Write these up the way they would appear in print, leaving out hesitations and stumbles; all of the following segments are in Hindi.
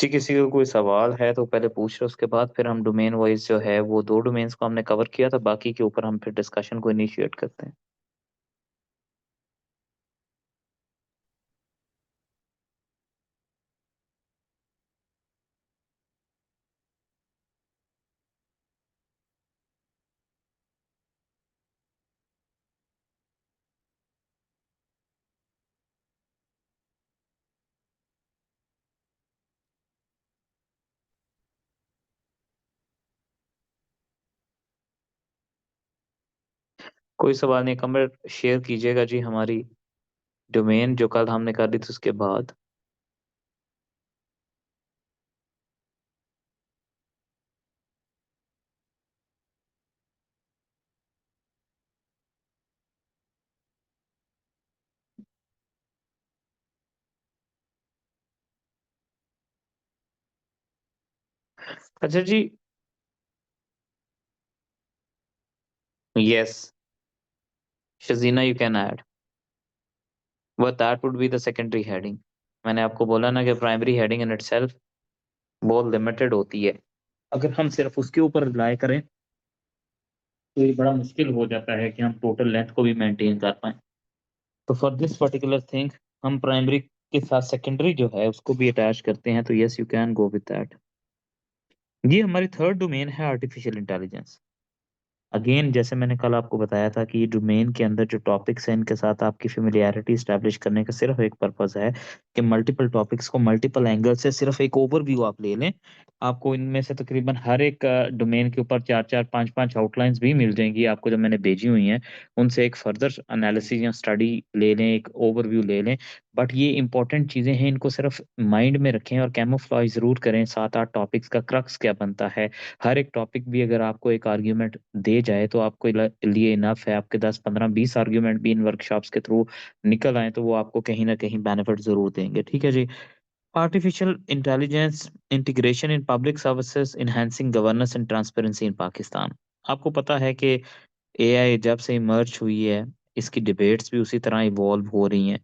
जी, किसी को कोई सवाल है तो पहले पूछ लो, उसके बाद फिर हम डोमेन वाइज़ जो है वो 2 डोमेन्स को हमने कवर किया था, बाकी के ऊपर हम फिर डिस्कशन को इनिशिएट करते हैं। कोई सवाल नहीं, कमेंट शेयर कीजिएगा जी हमारी डोमेन जो कल हमने कर ली थी उसके बाद। अच्छा जी, yes, Shazina you can add, but that would be the secondary heading. मैंने आपको बोला ना कि प्राइमरी हेडिंग इन इटसेल्फ बहुत लिमिटेड होती है। अगर हम सिर्फ उसके ऊपर रिलाय करें तो ये बड़ा मुश्किल हो जाता है कि हम टोटल लेंथ को भी मेंटेन कर पाएँ। तो फॉर दिस पर्टिकुलर थिंग हम प्राइमरी के साथ सेकेंडरी जो है उसको भी अटैच करते हैं, तो yes you can go with that. ये हमारी थर्ड डोमेन है आर्टिफिशियल इंटेलिजेंस। अगेन जैसे मैंने कल आपको बताया था कि डोमेन के अंदर जो टॉपिक्स हैं इनके साथ आपकी फेमिलियरिटी एस्टैब्लिश करने का सिर्फ एक पर्पस है कि मल्टीपल टॉपिक्स को मल्टीपल एंगल से सिर्फ एक ओवरव्यू आप ले लें। आपको इनमें से तकरीबन हर एक डोमेन के ऊपर 4-4 5-5 आउटलाइंस भी मिल जाएँगी आपको जो मैंने भेजी हुई हैं। उनसे एक फर्दर एनालिसिस या स्टडी ले लें, एक ओवरव्यू ले लें। बट ये इम्पोर्टेंट चीज़ें हैं, इनको सिर्फ माइंड में रखें और कैमोफ्लेज ज़रूर करें 7-8 टॉपिक्स का क्रक्स क्या बनता है। हर एक टॉपिक भी अगर आपको एक आर्ग्यूमेंट दे जाए तो आपके लिए इनफ है, आपके 10, 15, 20 आर्ग्यूमेंट भी इन वर्कशॉप्स के थ्रू निकल आएँ तो वो आपको कहीं न कहीं बेनिफिट ज़रूर देंगे, ठीक है जी? Artificial intelligence integration in public services enhancing governance and transparency in Pakistan. आपको पता है कि एआई जब से इमर्ज हुई है, इसकी डिबेट्स भी उसी तरह इवॉल्व हो रही हैं।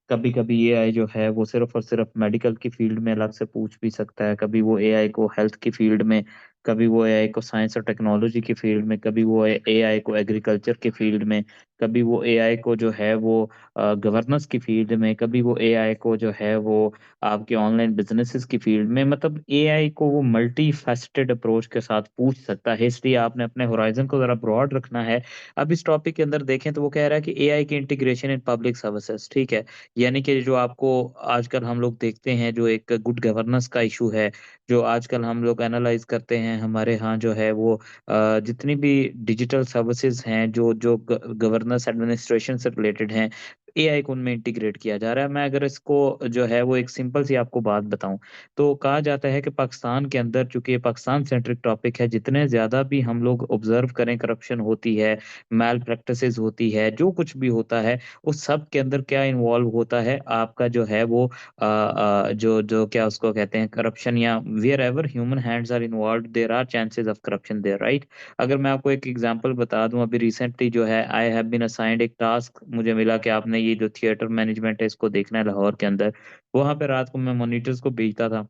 कभी-कभी एआई जो है वो सिर्फ़ और सिर्फ़ मेडिकल की फ़ील्ड में अलग से पूछ भी सकता है, कभी वो एआई को हेल्थ की फ़ील्ड में, कभी वो एआई को साइंस और टेक्नोलॉजी की फ़ील्ड में, कभी वो एआई को एग्रीकल्चर की फ़ील्ड में, कभी वो एआई को जो है वो गवर्नेंस की फ़ील्ड में, कभी वो एआई को जो है वो आपके ऑनलाइन बिज़नेसेस की फ़ील्ड में, मतलब एआई को वो मल्टी फ़ेसेटेड अप्रोच के साथ पूछ सकता है, इसलिए आपने अपने होराइज़न को ज़रा ब्रॉड रखना है। अब इस टॉपिक के अंदर देखें तो वो कह रहा है कि एआई की इंटीग्रेशन इन पब्लिक सर्विसेज़, ठीक है? यानी कि जो आपको आजकल हम लोग देखते हैं जो एक गुड गवर्नेंस का इशू है, जो आजकल हम लोग एनालाइज़ करते हैं हमारे यहाँ जो है वो जितनी भी डिजिटल सर्विसेज़ हैं जो जो ग गवर्नेंस एडमिनिस्ट्रेशन से रिलेटेड हैं, एआई को उनमें इंटीग्रेट किया जा रहा है। मैं अगर इसको जो है वो एक सिंपल सी आपको बात बताऊँ, तो कहा जाता है कि पाकिस्तान के अंदर चूँकि ये पाकिस्तान सेंट्रिक टॉपिक है, जितने ज़्यादा भी हम लोग ऑब्ज़र्व करें करप्शन होती है, मैल प्रैक्टिसेज़ होती है, जो कुछ भी होता है उस सब के अंदर क्या इन्वॉल्व होता है, आपका जो है वो जो जो क्या उसको कहते हैं करप्शन या wherever human hands are involved there are chances of corruption there, right? अगर मैं आपको एक एग्जांपल बता दूँ, अभी रिसेंटली जो है आई हैव बीन असाइन्ड एक टास्क मुझे मिला कि आपने ये जो थिएटर मैनेजमेंट है इसको देखना है लाहौर के अंदर। वहाँ पे रात को मैं मॉनिटर्स को भेजता था।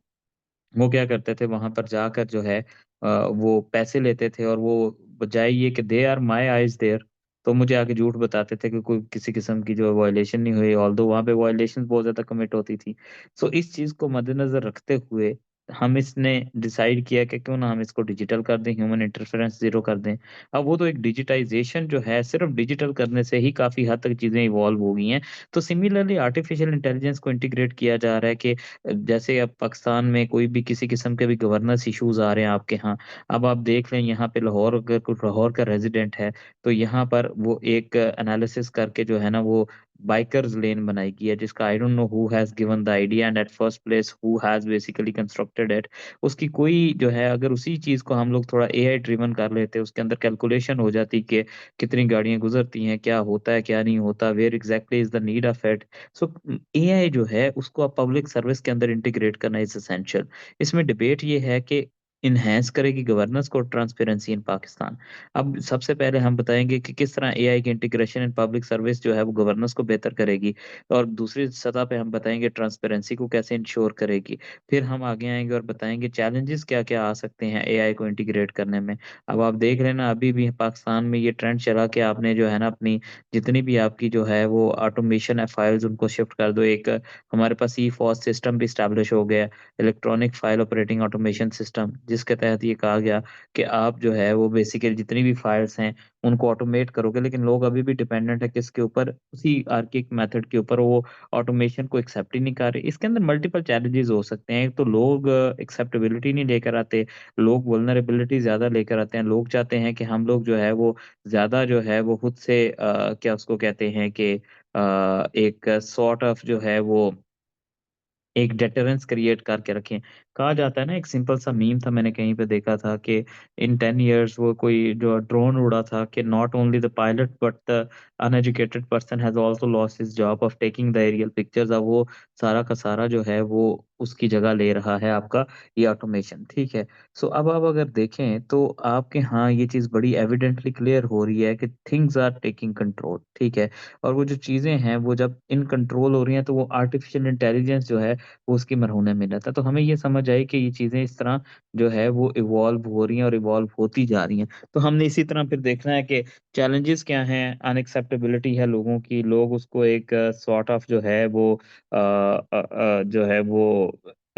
वो क्या करते थे वहाँ पर जाकर जो है वो पैसे लेते थे और वो बजाय ये कि they are my eyes there, तो मुझे आके झूठ बताते थे कि कोई किसी किस्म की जो वायलेशन नहीं हुई, ऑल्दो वहाँ पे वायलेशंस बहुत ज़्यादा कमिट होती थी। सो इस चीज़ को मद्देनज़र रखते हुए हम इसने डिसाइड किया कि क्यों ना हम इसको डिजिटल कर दें, ह्यूमन इंटरफेरेंस ज़ीरो कर दें। अब वो तो एक डिजिटाइज़ेशन जो है सिर्फ़ डिजिटल करने से ही काफ़ी हद तक चीज़ें इवॉल्व हो गई हैं। तो सिमिलरली आर्टिफ़िशियल इंटेलिजेंस को इंटीग्रेट किया जा रहा है कि जैसे अब पाकिस्तान में कोई भी किसी किस्म के भी गवर्नेंस इश्यूज़ आ रहे हैं आपके यहाँ, अब आप देख लें यहाँ पे लाहौर अगर कोई लाहौर का रेज़िडेंट है, तो यहाँ पर वो एक एनालिसिस करके जो है ना वो बाइकर्स लेन बनाई गई है जिसका I don't know who has given the idea and at first place who has basically constructed it. उसकी कोई जो है अगर उसी चीज़ को हम लोग थोड़ा एआई ड्रिवन कर लेते, उसके अंदर कैलकुलेशन हो जाती कि कितनी गाड़ियाँ गुज़रती हैं, क्या होता है, क्या नहीं होता, where exactly is the need of it. So AI जो है उसको आप पब्लिक सर्विस के अंदर इंटीग्रेट करना इज़ एसेंशियल। इसमें डिबेट ये है कि इन्हेंस करेगी गवर्नेंस को, ट्रांसपेरेंसी इन पाकिस्तान। अब सबसे पहले हम बताएँगे कि किस तरह एआई की इंटीग्रेशन इन पब्लिक सर्विस जो है वो गवर्नेंस को बेहतर करेगी, और दूसरी सतह पे हम बताएँगे ट्रांसपेरेंसी को कैसे इंश्योर करेगी। फिर हम आगे आएँगे और बताएँगे चैलेंजेस क्या-क्या आ सकते हैं एआई को इंटीग्रेट करने में। अब आप देख रहे हैं ना, अभी भी पाकिस्तान में ये ट्रेंड चला कि आपने जो है ना अपनी जितनी भी आपकी जो है वो ऑटोमेशन है फाइल्स उनको शिफ्ट कर दो। एक हमारे पास ई-फॉस सिस्टम भी एस्टेब्लिश हो गया है। Electronic file operating automation system, जिसके तहत ये कहा गया कि आप जो है वो बेसिकली जितनी भी फाइल्स हैं उनको ऑटोमेट करोगे, लेकिन लोग अभी भी डिपेंडेंट है किसके ऊपर, उसी आर्किक मेथड के ऊपर, वो ऑटोमेशन को एक्सेप्ट ही नहीं कर रहे। इसके अंदर मल्टीपल चैलेंजेस हो सकते हैं। एक तो लोग एक्सेप्टेबिलिटी नहीं लेकर आते, लोग वल्नरेबिलिटी ज़्यादा लेकर आते हैं। लोग चाहते हैं कि हम लोग जो है वो ज़्यादा जो है वो खुद से क्या उसको कहते हैं कि एक सॉर्ट ऑफ जो है वो एक डेटरेंस क्रिएट करके रखें। कहा जाता है ना, एक सिंपल सा मीम था, मैंने कहीं पे देखा था कि इन 10 इयर्स वो कोई जो ड्रोन उड़ा था कि not only the pilot but the uneducated person has also lost his job of taking the aerial pictures. अब वो सारा का सारा जो है वो उसकी जगह ले रहा है आपका ये ऑटोमेशन, ठीक है? सो अब आप अगर देखें तो आपके यहाँ ये चीज़ बड़ी एविडेंटली क्लियर हो रही है कि थिंग्स आर टेकिंग कंट्रोल, ठीक है? और वो जो चीज़ें हैं वो जब इन कंट्रोल हो रही हैं तो वो आर्टिफिशियल इंटेलिजेंस जो है वो उसकी मरहूने में रहता है। तो हमें ये समझ आई कि ये चीज़ें इस तरह जो है वो इवॉल्व हो रही हैं और इवॉल्व होती जा रही हैं। तो हमने इसी तरह फिर देखना है कि चैलेंजेस क्या हैं, अनएक्सेप्टेबिलिटी है लोगों की, लोग उसको एक सॉर्ट ऑफ जो है वो जो है वो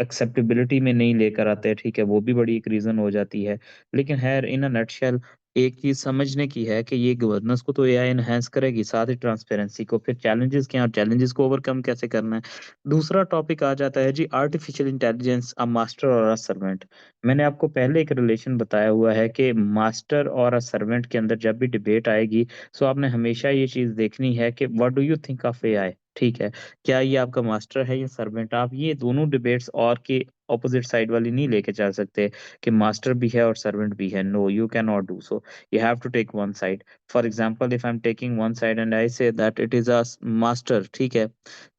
एक्सेप्टेबिलिटी में नहीं लेकर आते, ठीक है? वो भी बड़ी एक रीज़न हो जाती है। लेकिन ख़ैर इन अ नटशेल एक चीज़ समझने की है कि ये गवर्नेंस को तो एआई एनहांस करेगी, साथ ही ट्रांसपेरेंसी को। फिर चैलेंजेस क्या हैं और चैलेंजेस को ओवरकम कैसे करना है। दूसरा टॉपिक आ जाता है जी आर्टिफिशियल इंटेलिजेंस, अ मास्टर और अ सर्वेंट। मैंने आपको पहले एक रिलेशन बताया हुआ है कि मास्टर और अ सर्वेंट के अंदर जब भी डिबेट आएगी, सो आपने हमेशा ये चीज़ देखनी है कि what do you think of AI? ठीक है, क्या ये आपका मास्टर है या सर्वेंट? आप ये दोनों डिबेट्स और के ऑपोजिट साइड वाली नहीं लेके चल सकते कि मास्टर भी है और सर्वेंट भी है। No, you can not do so. You have to take one side. For example, if I am taking one side and I say that it is a master, ठीक है?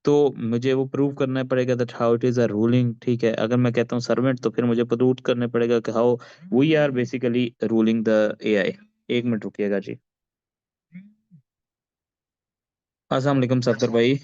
तो मुझे वो प्रूव करना पड़ेगा that how it is a ruling, ठीक है? अगर मैं कहता हूँ सर्वेंट, तो फिर मुझे प्रूव करना पड़ेगा कि how we are basically ruling the AI. 1 minute रुकिएगा जी। अस्सलाम वालेकुम सफदर भाई।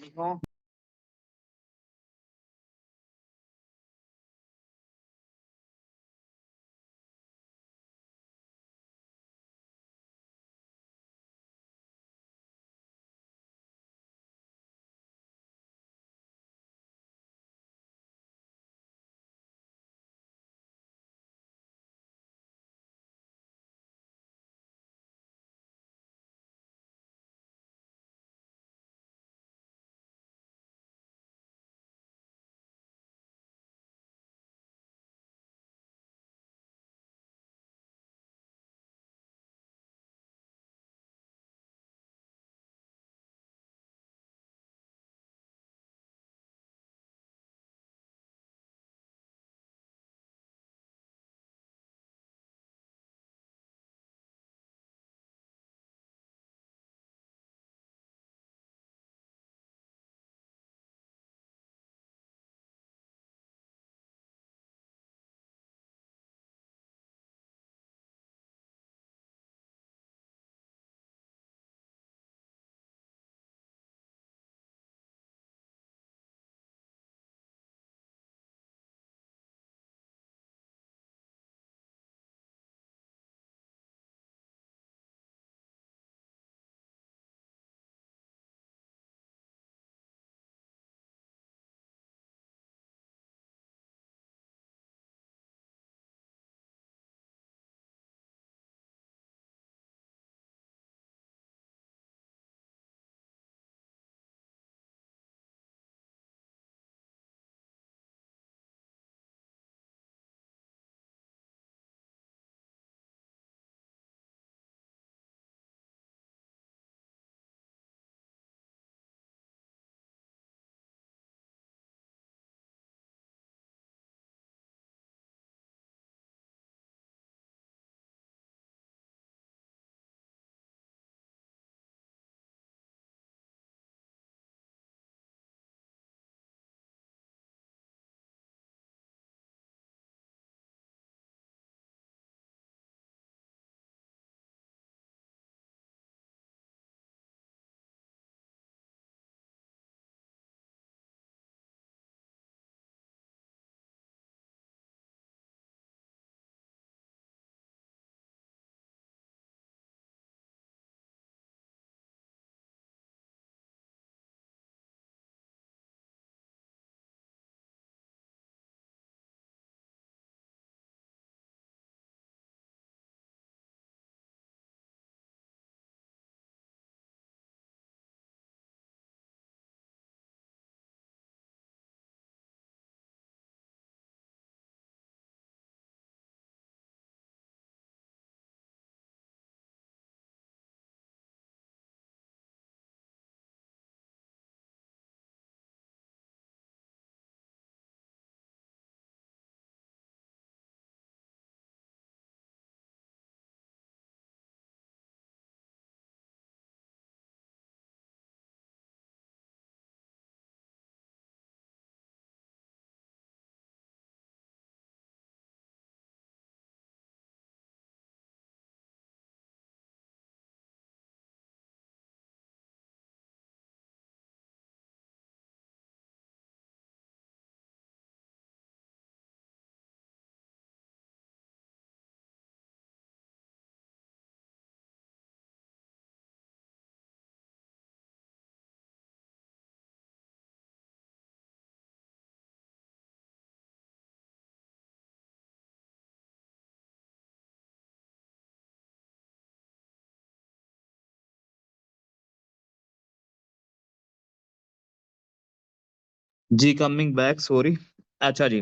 जी, कमिंग बैक, सॉरी। अच्छा जी,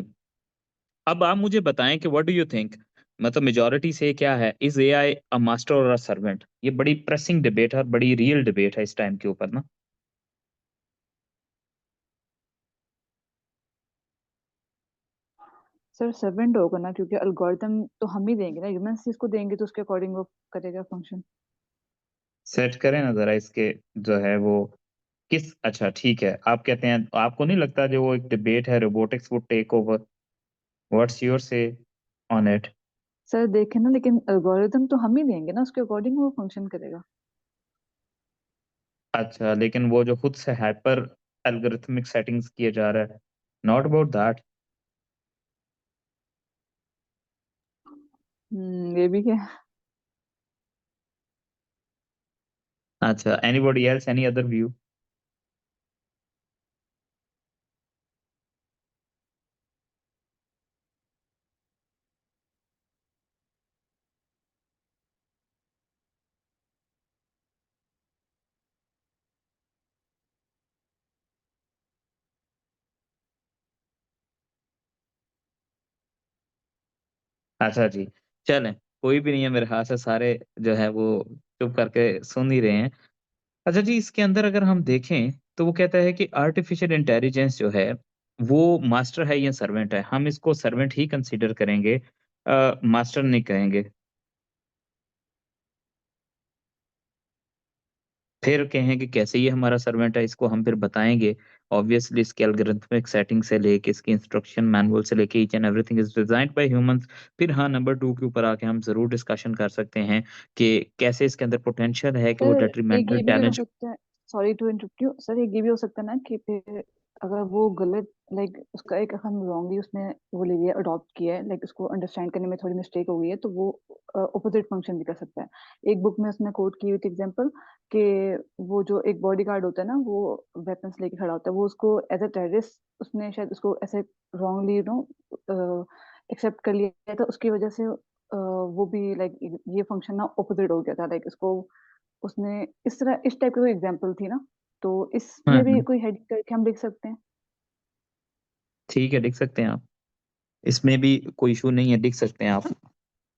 अब आप मुझे बताएं कि व्हाट डू यू थिंक, मतलब मेजोरिटी से क्या है, इज एआई अ मास्टर और अ सर्वेंट? ये बड़ी प्रेसिंग डिबेट है और बड़ी रियल डिबेट है इस टाइम के ऊपर ना। सर सर्वेंट होगा ना, क्योंकि अल्गोरिथम तो हम ही देंगे ना, ह्यूमंस इसको देंगे तो उसके अकॉर्डिंग वो करेगा फंक्शन। सेट करें ना जरा इसके, जो है वो किस, अच्छा ठीक है, आप कहते हैं, आपको नहीं लगता जो वो एक डिबेट है robotics would take over? What's your say on it? Sir देखें ना, लेकिन अल्गोरिथम तो हम ही देंगे ना, उसके अकॉर्डिंग वो फंक्शन करेगा। अच्छा, लेकिन वो जो खुद से हाइपर एल्गोरिथमिक सेटिंग्स किए जा रहा है, नॉट अबाउट दैट। ये भी है। अच्छा, anybody else, any other view? अच्छा जी, चलें, कोई भी नहीं है मेरे ख्याल से, सारे जो है वो चुप करके सुन ही रहे हैं। अच्छा जी, इसके अंदर अगर हम देखें तो वो कहता है कि आर्टिफिशियल इंटेलिजेंस जो है वो मास्टर है या सर्वेंट है? हम इसको सर्वेंट ही कंसीडर करेंगे, मास्टर नहीं कहेंगे। फिर कहें कि कैसे ये हमारा सर्वेंट है, इसको हम फिर बताएँगे। ऑब्वियसली इसकी एल्गोरिथमिक सेटिंग से लेके इसकी इंस्ट्रक्शन मैनुअल से लेके each and everything is designed by humans. फिर हाँ, नंबर 2 के ऊपर आके हम ज़रूर डिस्कशन कर सकते हैं कि कैसे इसके अंदर पोटेंशियल है कि वो सर एक डेट्रिमेंटल ये भी तो हो टैलेंट। सकता है, sorry to interrupt you sir, एक ये भी हो सकता है ना कि फिर अगर वो गलत, लाइक उसका एक हम रॉन्गली उसने वो ले लिया, अडॉप्ट किया है, लाइक उसको अंडरस्टैंड करने में थोड़ी मिस्टेक हो गई है, तो वो ऑपोजिट फंक्शन भी कर सकता है। एक बुक में उसने कोट की हुई थी एग्जांपल कि वो जो एक बॉडी गार्ड होता है ना, वो वेपन्स लेके खड़ा होता है, वो उसको एज अ टेररिस्ट उसने शायद उसको ऐसे रॉन्गली एक्सेप्ट कर लिया था, उसकी वजह से वो भी लाइक ये फंक्शन ना ऑपोजिट हो गया था, लाइक इसको उसने इस तरह इस टाइप की कोई एग्जांपल थी ना, तो हाँ, इसमें भी हाँ। कोई हेडिंग करके हम लिख सकते हैं। ठीक है, लिख सकते हैं आप। इसमें भी कोई इश्यू नहीं है, लिख सकते हैं आप।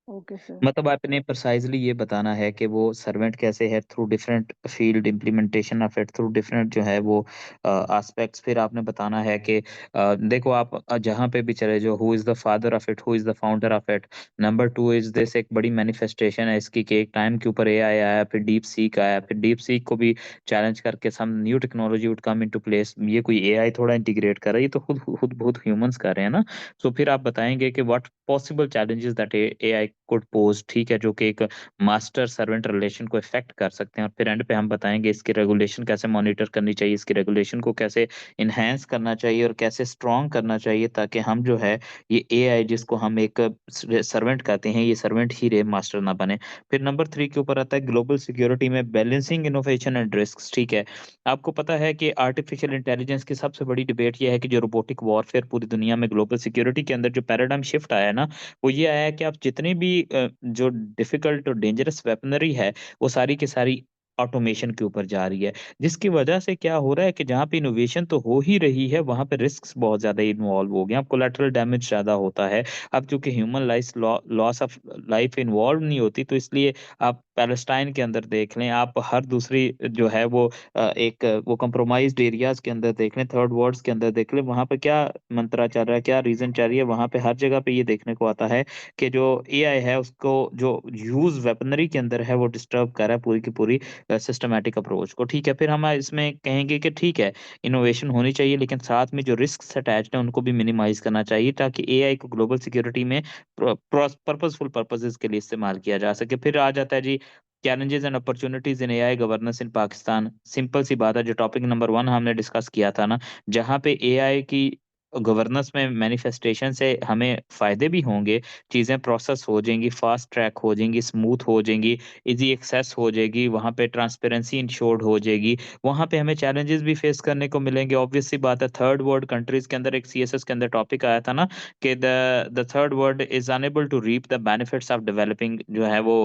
Okay sir. मतलब आपने प्रिसाइज़ली ये बताना है कि वो सर्वेंट कैसे है, through different field implementation of it, through different जो है वो एस्पेक्ट्स। फिर आपने बताना है कि देखो आप जहाँ पे भी चले जाओ, who is the father of it, who is the founder of it. Number 2 is this, एक बड़ी मैनिफेस्टेशन है इसकी कि एक टाइम के ऊपर एआई आया, फिर डीप सीक आया, फिर डीप सीक को भी चैलेंज करके some new technology would come into place. ये कोई एआई थोड़ा इंटीग्रेट कर रहा है, ये तो खुद खुद बहुत ह्यूमंस कर रहे हैं ना। तो फिर आप बताएँगे कि what possible challenges that AI could pose, ठीक है, जो कि एक मास्टर सर्वेंट रिलेशन को इफ़ेक्ट कर सकते हैं। और फिर एंड पे हम बताएँगे इसकी रेगुलेशन कैसे मॉनिटर करनी चाहिए, इसकी रेगुलेशन को कैसे एनहांस करना चाहिए और कैसे स्ट्रॉन्ग करना चाहिए, ताकि हम जो है ये एआई जिसको हम एक सर्वेंट कहते हैं, ये सर्वेंट ही रहे, मास्टर ना बने। फिर नंबर 3 के ऊपर आता है ग्लोबल सिक्योरिटी में बैलेंसिंग इनोवेशन एंड रिस्क्स, ठीक है। आपको पता है कि आर्टिफिशियल इंटेलिजेंस की सबसे बड़ी डिबेट ये है कि जो रोबोटिक वॉरफेयर पूरी दुनिया में ग्लोबल सिक्योरिटी के अंदर जो पैराडाइम शिफ्ट आया है ना, वो ये आया है कि आप जितनी भी जो डिफिकल्ट और डेंजरस वेपनरी है, वो सारी की सारी ऑटोमेशन के ऊपर जा रही है। जिसकी वजह से क्या हो रहा है कि जहाँ पे इनोवेशन तो हो ही रही है, वहाँ पे रिस्क्स बहुत ज़्यादा इन्वॉल्व हो गए हैं। अब कोलैटरल डैमेज ज़्यादा होता है। अब चूँकि human life loss of life involve नहीं होती, तो इसलिए आप पैलेस्टाइन के अंदर देख लें, आप हर दूसरी जो है वो एक वो कंप्रोमाइज़्ड एरियाज़ के अंदर देख लें, थर्ड वर्ल्ड्स के अंदर देख लें, वहाँ पे क्या मंत्रा चल रहा है, क्या रीज़न चल रही है, वहाँ पे हर जगह पे ये देखने को आता है कि जो एआई है उसको जो यूज़ वेपनरी के अंदर है वो डिस्टर्ब कर रहा है पूरी की पूरी सिस्टमैटिक अप्रोच को, ठीक है। फिर हम इसमें कहेंगे कि ठीक है, इनोवेशन होनी चाहिए, लेकिन साथ में जो रिस्क्स अटैच्ड हैं उनको भी मिनिमाइज़ करना चाहिए, ताकि एआई को ग्लोबल सिक्योरिटी में पर्पसफुल पर्पसेज़ के लिए इस्तेमाल किया जा सके। फिर आ जाता है जी challenges and opportunities in AI governance in Pakistan. Simple सी बात है, जो टॉपिक नंबर 1 हमने डिस्कस किया था ना, जहाँ पे एआई की गवर्नेंस में मैनिफेस्टेशन से हमें फायदे भी होंगे, चीज़ें प्रोसेस हो जाएंगी, फास्ट ट्रैक हो जाएंगी, स्मूथ हो जाएंगी, इजी एक्सेस हो जाएगी, वहाँ पे ट्रांसपेरेंसी इंश्योर्ड हो जाएगी। वहाँ पे हमें चैलेंजेस भी फेस करने को मिलेंगे। ऑब्वियस सी बात है, थर्ड वर्ल्ड कंट्रीज के अंदर एक सीएसएस के अंदर टॉपिक आया था ना कि the third world is unable to reap the benefits of developing जो है वो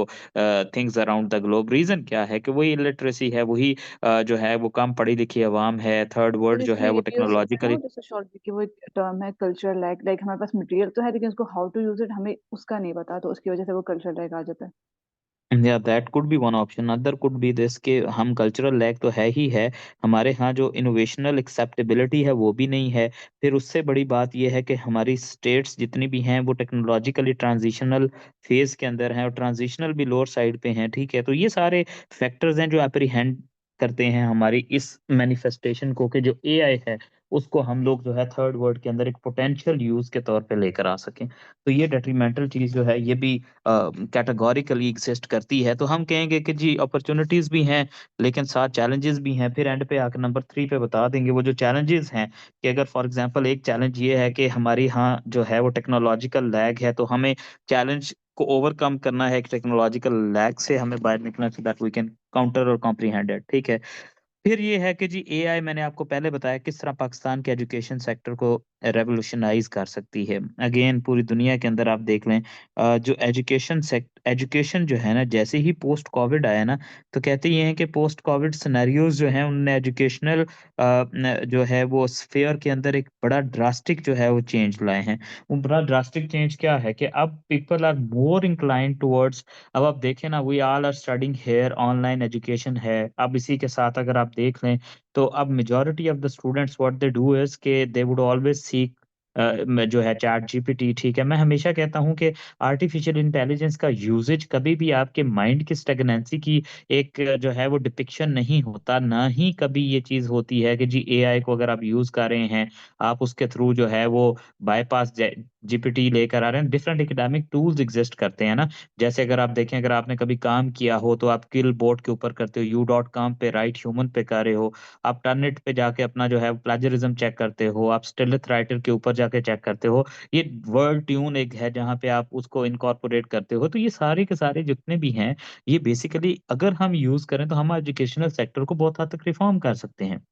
things around the globe. Reason क्या है कि वही इलिटरेसी है, वही जो है वो कम पढ़ी लिखी आवाम है। थर्ड सर वर्ल्ड जो इसमें है ये वो भी हो सकता है ना, टेक्नोलॉजिकली। वो जैसे शॉर्ट की वो एक टर्म है कल्चर लैग, लाइक हमारे पास मटेरियल तो है लेकिन उसको हाउ टू यूज इट हमें उसका नहीं पता, तो उसकी वजह से वो कल्चर लैग आ जाता है। या that could be one option, other could be this कि हम कल्चरल लैग तो है ही है, हमारे यहाँ जो इनोवेशनल एक्सेप्टेबिलिटी है वो भी नहीं है। फिर उससे बड़ी बात यह है कि हमारी स्टेट्स जितनी भी हैं वो टेक्नोलॉजिकली ट्रांजिशनल फेज के अंदर हैं और ट्रांजिशनल भी लोअर साइड पे हैं। ठीक है, तो ये सारे फैक्टर्स हैं जो अप्रीहेंड करते हैं हमारी इस मैनिफेस्टेशन को कि जो एआई है उसको हम लोग जो है थर्ड वर्ल्ड के अंदर एक पोटेंशियल यूज के तौर पे लेकर आ सकें। तो ये डेट्रीमेंटल चीज जो है ये भी कैटेगोरिकली एग्जिस्ट करती है। तो हम कहेंगे कि जी अपॉर्चुनिटीज भी हैं लेकिन साथ चैलेंजेस भी हैं। फिर एंड पे आकर नंबर 3 पे बता देंगे वो जो चैलेंजेस हैं कि अगर फॉर एग्जांपल एक चैलेंज ये है कि हमारी यहाँ जो है वो टेक्नोलॉजिकल लैग है, तो हमें चैलेंज को ओवरकम करना है। टेक्नोलॉजिकल लैग से हमें बाहर निकलना so that we can counter और कॉम्प्रीहेंड इट। ठीक है। फिर ये है कि जी एआई मैंने आपको पहले बताया किस तरह पाकिस्तान के एजुकेशन सेक्टर को रेवोल्यूशनाइज कर सकती है। अगेन पूरी दुनिया के अंदर आप देख लें, जो एजुकेशन जो है ना, जैसे ही पोस्ट कोविड आया ना, तो कहते ये हैं कि पोस्ट कोविड सिनेरियोज जो हैं उनने एजुकेशनल जो है वो स्फेयर के अंदर एक बड़ा ड्रास्टिक जो है वो चेंज लाए हैं। वो बड़ा ड्रास्टिक चेंज क्या है कि अब people are more inclined towards, अब आप देखें ना, we all are studying here, online education है। अब इसी के साथ अगर आप देख लें तो अब majority of the students what they do is के दे वुड ऑलवेज सीक जो है चैट जीपीटी। ठीक है, मैं हमेशा कहता हूं कि आर्टिफिशियल इंटेलिजेंस का यूजेज कभी भी आपके माइंड की स्टेगनेंसी की एक जो है वो डिपिक्शन नहीं होता। ना ही कभी ये चीज होती है कि जी एआई को अगर आप यूज कर रहे हैं, आप उसके थ्रू जो है वो बाईपास जीपीटी लेकर आ रहे हैं। डिफरेंट एकेडमिक टूल्स एग्जिस्ट करते हैं ना, जैसे अगर आप देखें, अगर आपने कभी काम किया हो तो आप किल बोर्ड के ऊपर करते हो, यू डॉट कॉम पे, राइट ह्यूमन पे कर रहे हो, आप टर्निट पे जाके अपना जो है प्लेजरिज्म चेक करते हो, आप स्टिलिथ राइटर के ऊपर जाके चेक करते हो। ये वर्ड ट्यून एक है जहाँ पे आप उसको इनकॉर्पोरेट करते हो। तो ये सारे के सारे जितने भी हैं, ये बेसिकली अगर हम यूज करें तो हम एजुकेशनल सेक्टर को बहुत हद तक रिफॉर्म कर सकते हैं।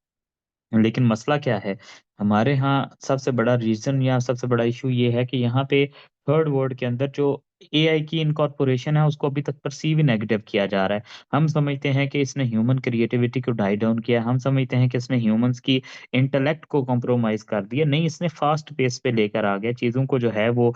लेकिन मसला क्या है, हमारे यहाँ सबसे बड़ा रीजन या सबसे बड़ा इशू ये है कि यहाँ पे थर्ड वर्ल्ड के अंदर जो एआई की इनकॉर्पोरेशन है उसको अभी तक परसीव ही नेगेटिव किया जा रहा है। हम समझते हैं कि इसने ह्यूमन क्रिएटिविटी को डाई डाउन किया, हम समझते हैं कि इसने ह्यूमंस की इंटेलेक्ट को कॉम्प्रोमाइज कर दिया। नहीं, इसने फास्ट पेस पे लेकर आ गया चीज़ों को, जो है वो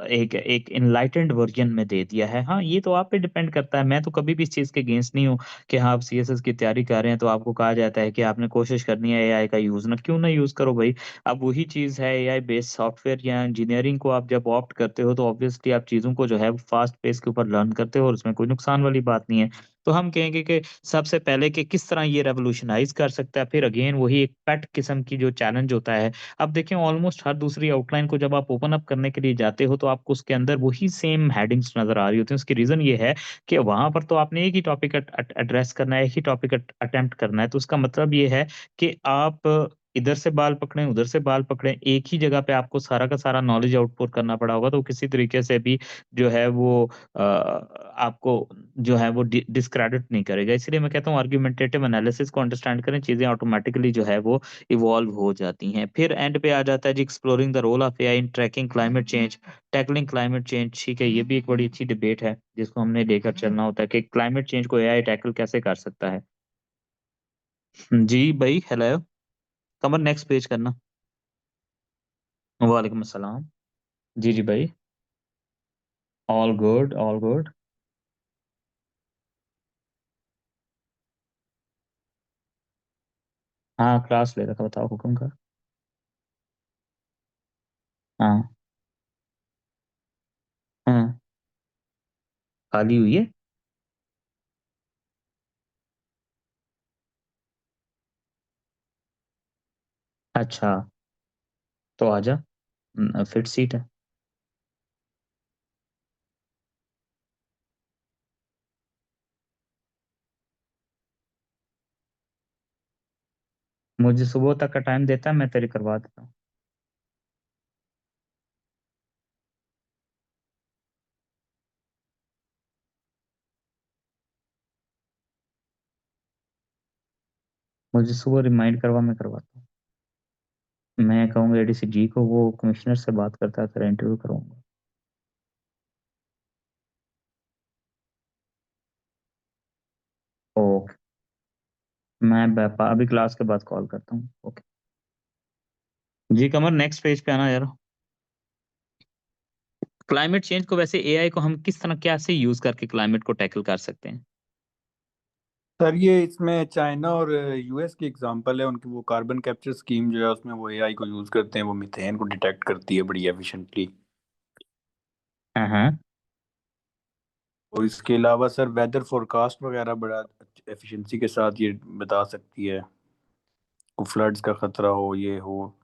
एक एक इनलाइटेंड वर्जन में दे दिया है। हाँ, ये तो आप पे डिपेंड करता है। मैं तो कभी भी इस चीज़ के अगेंस्ट नहीं हूँ कि हाँ, आप सीएसएस की तैयारी कर रहे हैं तो आपको कहा जाता है कि आपने कोशिश करनी है एआई का यूज़ ना, क्यों ना यूज़ करो भाई। अब वही चीज़ है, एआई बेस्ड सॉफ्टवेयर या इंजीनियरिंग को आप जब ऑप्ट करते हो तो ऑब्वियसली आप चीज़ों को जो है फास्ट पेस के ऊपर लर्न करते हो और उसमें कोई नुकसान वाली बात नहीं है। तो हम कहेंगे कि सबसे पहले कि किस तरह ये रेवोल्यूशनाइज़ कर सकता है, फिर अगेन वही एक पेट किस्म की जो चैलेंज होता है। अब देखिए ऑलमोस्ट हर दूसरी आउटलाइन को जब आप ओपन अप करने के लिए जाते हो तो आपको उसके अंदर वही सेम हेडिंग्स नज़र आ रही होती हैं। उसकी रीज़न ये है कि वहाँ पर तो आपने एक ही टॉपिक एड्रेस करना है, एक ही टॉपिक अटेम्प्ट करना है। तो उसका मतलब ये है कि आप इधर से बाल पकड़ें, उधर से बाल पकड़ें, एक ही जगह पे आपको सारा का सारा नॉलेज आउटपुट करना पड़ा होगा, तो किसी तरीके से भी जो है वो आपको जो है वो डिस्क्रेडिट नहीं करेगा। इसलिए मैं कहता हूँ आर्गुमेंटेटिव एनालिसिस को अंडरस्टैंड करें, चीज़ें ऑटोमैटिकली जो है वो इवॉल्व हो जाती हैं। फिर एंड पे आ जाता है जी exploring the role of AI in tracking climate change, tackling climate change. ठीक है, ये भी एक बड़ी अच्छी डिबेट है जिसको हमने लेकर चलना होता है कि क्लाइमेट चेंज को एआई टैकल कैसे कर सकता है। जी भाई, हेलो। कमर नेक्स्ट पेज करना। वालेकुम अस्सलाम। जी जी भाई। All good, all good. हाँ, क्लास ले रखा, बताओ हुक्म का। हाँ। हाँ, खाली हुई है। अच्छा, तो आजा। फिट सीट है। मुझे सुबह तक का टाइम देता है, मैं तेरी करवा देता हूँ। मुझे सुबह रिमाइंड करवा, मैं करवाता हूँ। मैं कहूँगा एडीसी जी को, वो कमिश्नर से बात करता है, तेरा इंटरव्यू करवाऊंगा। ओके, मैं अभी क्लास के बाद कॉल करता हूँ। ओके जी कमर, नेक्स्ट पेज पे आना यार। क्लाइमेट चेंज को वैसे एआई को हम किस तरह कैसे यूज करके क्लाइमेट को टैकल कर सकते हैं? सर ये इसमें चाइना और यूएस की एग्जांपल है। उनकी वो कार्बन कैप्चर स्कीम जो है उसमें वो एआई को यूज करते हैं, वो मीथेन को डिटेक्ट करती है बड़ी एफिशिएंटली। हाँ हाँ। और इसके अलावा सर वेदर फोरकास्ट वगैरह बड़ा एफिशिएंसी के साथ ये बता सकती है, को फ्लड्स का खतरा हो ये हो।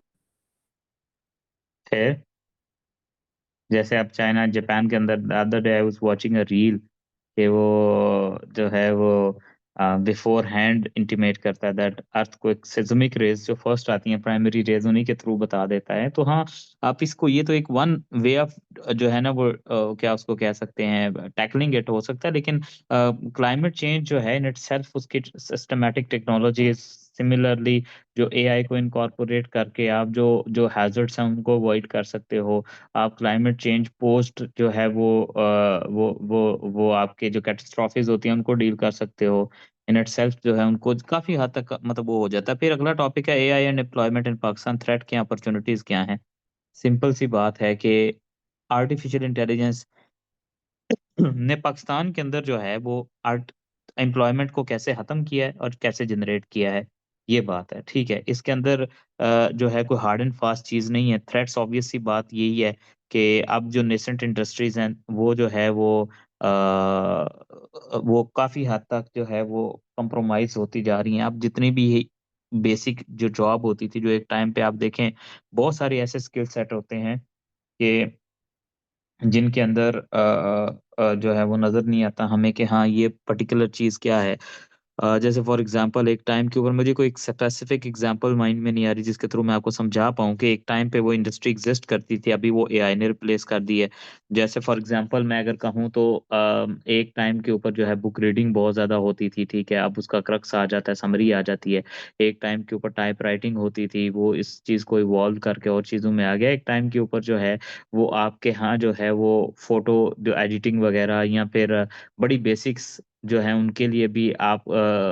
फिर जैसे अब चाइना जापान के अंदर, the other day I was watching a reel, कि वो जो है वो बिफोर हैंड इंटीमेट करता है दैट अर्थक्वेक सिस्मिक रेज जो फर्स्ट आती हैं, प्राइमरी रेज उन्हीं के थ्रू बता देता है। तो हाँ, आप इसको, ये तो एक वन वे ऑफ जो है ना वो क्या उसको कह सकते हैं, टैकलिंग इट हो सकता है। लेकिन क्लाइमेट चेंज जो है इन इटसेल्फ, उसकी सिस्टमैटिक टेक्नोलॉजी सिमिलरली जो एआई को इनकॉर्पोरेट करके आप जो जो हैजर्ड्स हैं उनको अवॉइड कर सकते हो। आप क्लाइमेट चेंज पोस्ट जो है वो आपके जो कैटास्ट्रॉफीज होती हैं उनको डील कर सकते हो। इन इटसेल्फ जो है उनको काफी हद तक मतलब वो हो जाता है। फिर अगला टॉपिक है AI and employment in Pakistan, threat क्या, अपॉर्चुनिटीज क्या हैं। सिंपल सी बात है कि आर्टिफिशियल इंटेलिजेंस ने पाकिस्तान के अंदर जो है वो आर्ट एम्प्लॉयमेंट को कैसे खत्म किया है और कैसे जनरेट किया है, ये बात है। ठीक है, इसके अंदर जो है कोई हार्ड एंड फास्ट चीज नहीं है। थ्रेट्स ऑब्वियस सी बात यही है कि अब जो नेसेंट इंडस्ट्रीज हैं वो जो है वो काफी हद तक जो है वो कंप्रोमाइज होती जा रही हैं। अब जितनी भी बेसिक जो जॉब होती थी, जो एक टाइम पे आप देखें, बहुत सारे ऐसे स्किल सेट होते हैं कि जिनके अंदर जो है वो नज़र नहीं आता हमें कि हाँ, ये पर्टिकुलर चीज़ क्या है। जैसे फॉर एग्ज़ाम्पल एक टाइम के ऊपर मुझे कोई एक स्पेसिफ़िक एग्ज़ाम्पल माइंड में नहीं आ रही जिसके थ्रू मैं आपको समझा पाऊँ कि एक टाइम पे वो इंडस्ट्री एक्ज़िस्ट करती थी, अभी वो एआई ने रिप्लेस कर दी है। जैसे फॉर एग्ज़ाम्पल मैं अगर कहूँ तो एक टाइम के ऊपर जो है बुक रीडिंग बहुत ज़्यादा होती थी, ठीक है? अब उसका क्रक्स आ जाता है, समरी आ जाती है। एक टाइम के ऊपर टाइप राइटिंग होती थी, वो इस चीज़ को इवॉल्व करके और चीज़ों में आ गया। एक टाइम के ऊपर जो है वो आपके यहाँ जो है वो फ़ोटो जो एडिटिंग वग़ैरह या फिर बड़ी बेसिक्स जो है उनके लिए भी आप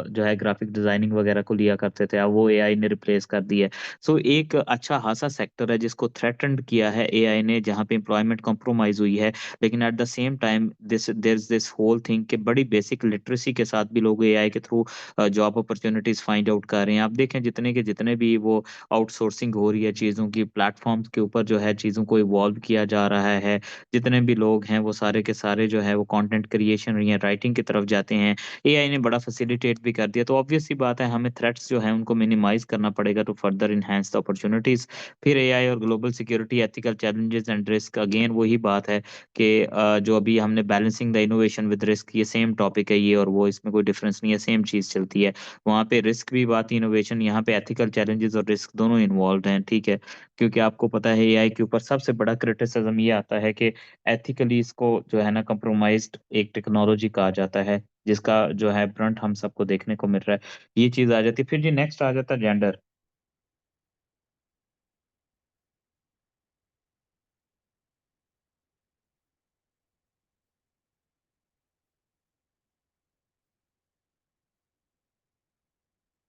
जो है ग्राफ़िक डिज़ाइनिंग वग़ैरह को लिया करते थे, अब वो एआई ने रिप्लेस कर दी है। सो एक अच्छा ख़ासा सेक्टर है जिसको थ्रेटन्ड किया है एआई ने, जहाँ पे एम्प्लॉयमेंट कॉम्प्रोमाइज़ हुई है। लेकिन at the same time there is this whole thing कि बड़ी बेसिक लिटरेसी के साथ भी लोग एआई के through job opportunities find out कर रहे हैं। आप देखें जितने के जितने भी वो आउटसोर्सिंग हो रही है चीज़ों की, प्लेटफ़ॉर्म्स के ऊपर जो है चीज़ों को इवॉल्व किया जा रहा है। जितने भी लोग हैं वो सारे के सारे जो है वो कंटेंट क्रिएशन या राइटिंग की तरफ जाते हैं। एआई ने बड़ा फैसिलिटेट भी कर दिया, तो ऑब्वियस सी बात है हमें थ्रेट्स जो हैं उनको मिनिमाइज़ करना पड़ेगा to further enhance the opportunities. फिर एआई और global security, ethical challenges and risk, again वही बात है कि जो अभी हमने balancing the innovation with risk, ये सेम टॉपिक है ये और वो, इसमें कोई डिफरेंस नहीं है, सेम चीज़ चलती है। वहाँ पे रिस्क भी बात इनोवेशन, यहाँ पे एथिकल चैलेंजेस और रिस्क दोनों इन्वॉल्व्ड हैं, ठीक है? क्योंकि आपको पता है एआई के ऊपर सबसे बड़ा क्रिटिसिज्म ये आता है कि एथिकली इसको जो है ना कंप्रोमाइज्ड एक टेक्नोलॉजी कहा जाता है, जिसका जो है ब्रंट हम सबको देखने को मिल रहा है। ये चीज़ आ जाती है। फिर जी नेक्स्ट आ जाता है जेंडर।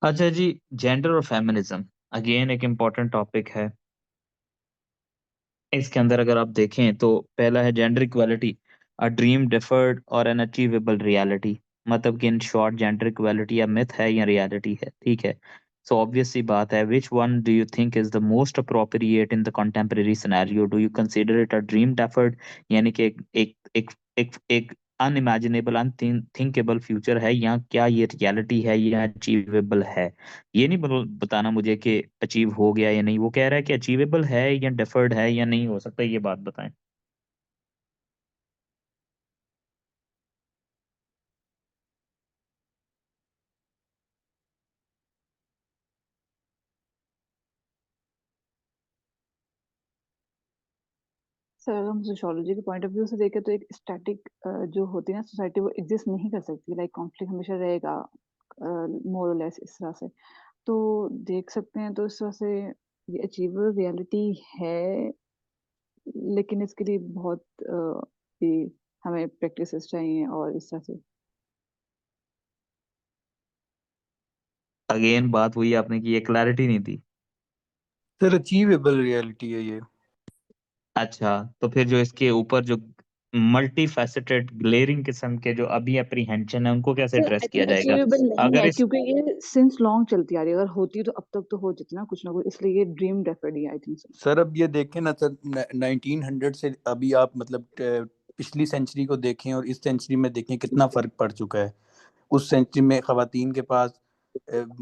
अच्छा जी, जेंडर और फेमिनिज्म अगेन एक इम्पोर्टेंट टॉपिक है। इसके अंदर अगर आप देखें तो पहला है gender equality, a dream deferred और एन अचीवेबल रियलिटी। मतलब कि इन शॉर्ट जेंडर इक्वालिटी या मिथ है या रियलिटी है, ठीक है? सो ऑब्वियस सी बात है, which one do you think is the most appropriate in the contemporary scenario? Do you consider it a dream deferred, यानी कि एक अनइमेजिनेबल अनथिंकेबल फ्यूचर है, या क्या ये रियलिटी है या अचीवेबल है? ये नहीं बताना मुझे कि अचीव हो गया या नहीं, वो कह रहा है कि अचीवेबल है या डिफर्ड है या नहीं हो सकता, ये बात बताएं। सर अगर हम सोशियोलॉजी के पॉइंट ऑफ व्यू से देखें तो एक स्टैटिक जो होती है ना सोसाइटी, वो एग्जिस्ट नहीं कर सकती। लाइक कॉन्फ्लिक्ट हमेशा रहेगा, मोर और लेस इस तरह से। तो देख सकते हैं, तो इस तरह से ये अचीवेबल रियलिटी है, लेकिन इसके लिए बहुत भी हमें प्रैक्टिसेस चाहिए और इस तरह से। अगेन बात हुई आपने की, ये क्लैरिटी नहीं थी। सर अचीवेबल रियलिटी है ये। अच्छा, तो फिर जो इसके ऊपर जो मल्टी फैसेटेड ग्लेरिंग किस्म के जो अभी अप्रीहेंशन है उनको कैसे सर एड्रेस आई किया थिंक जाएगा? अचीवेबल नहीं अगर है, इस क्योंकि ये सिंस लॉन्ग चलती आ रही है। अगर होती तो अब तक तो हो जाती ना कुछ, इसलिए ये dream deferred he I think so. Sir अब ये देखें ना सर, 1900 से अभी आप मतलब पिछली सेंचुरी को देखें और इस सेंचुरी में देखें कितना फ़र्क पड़ चुका है। उस सेंचुरी में ख़वातीन के पास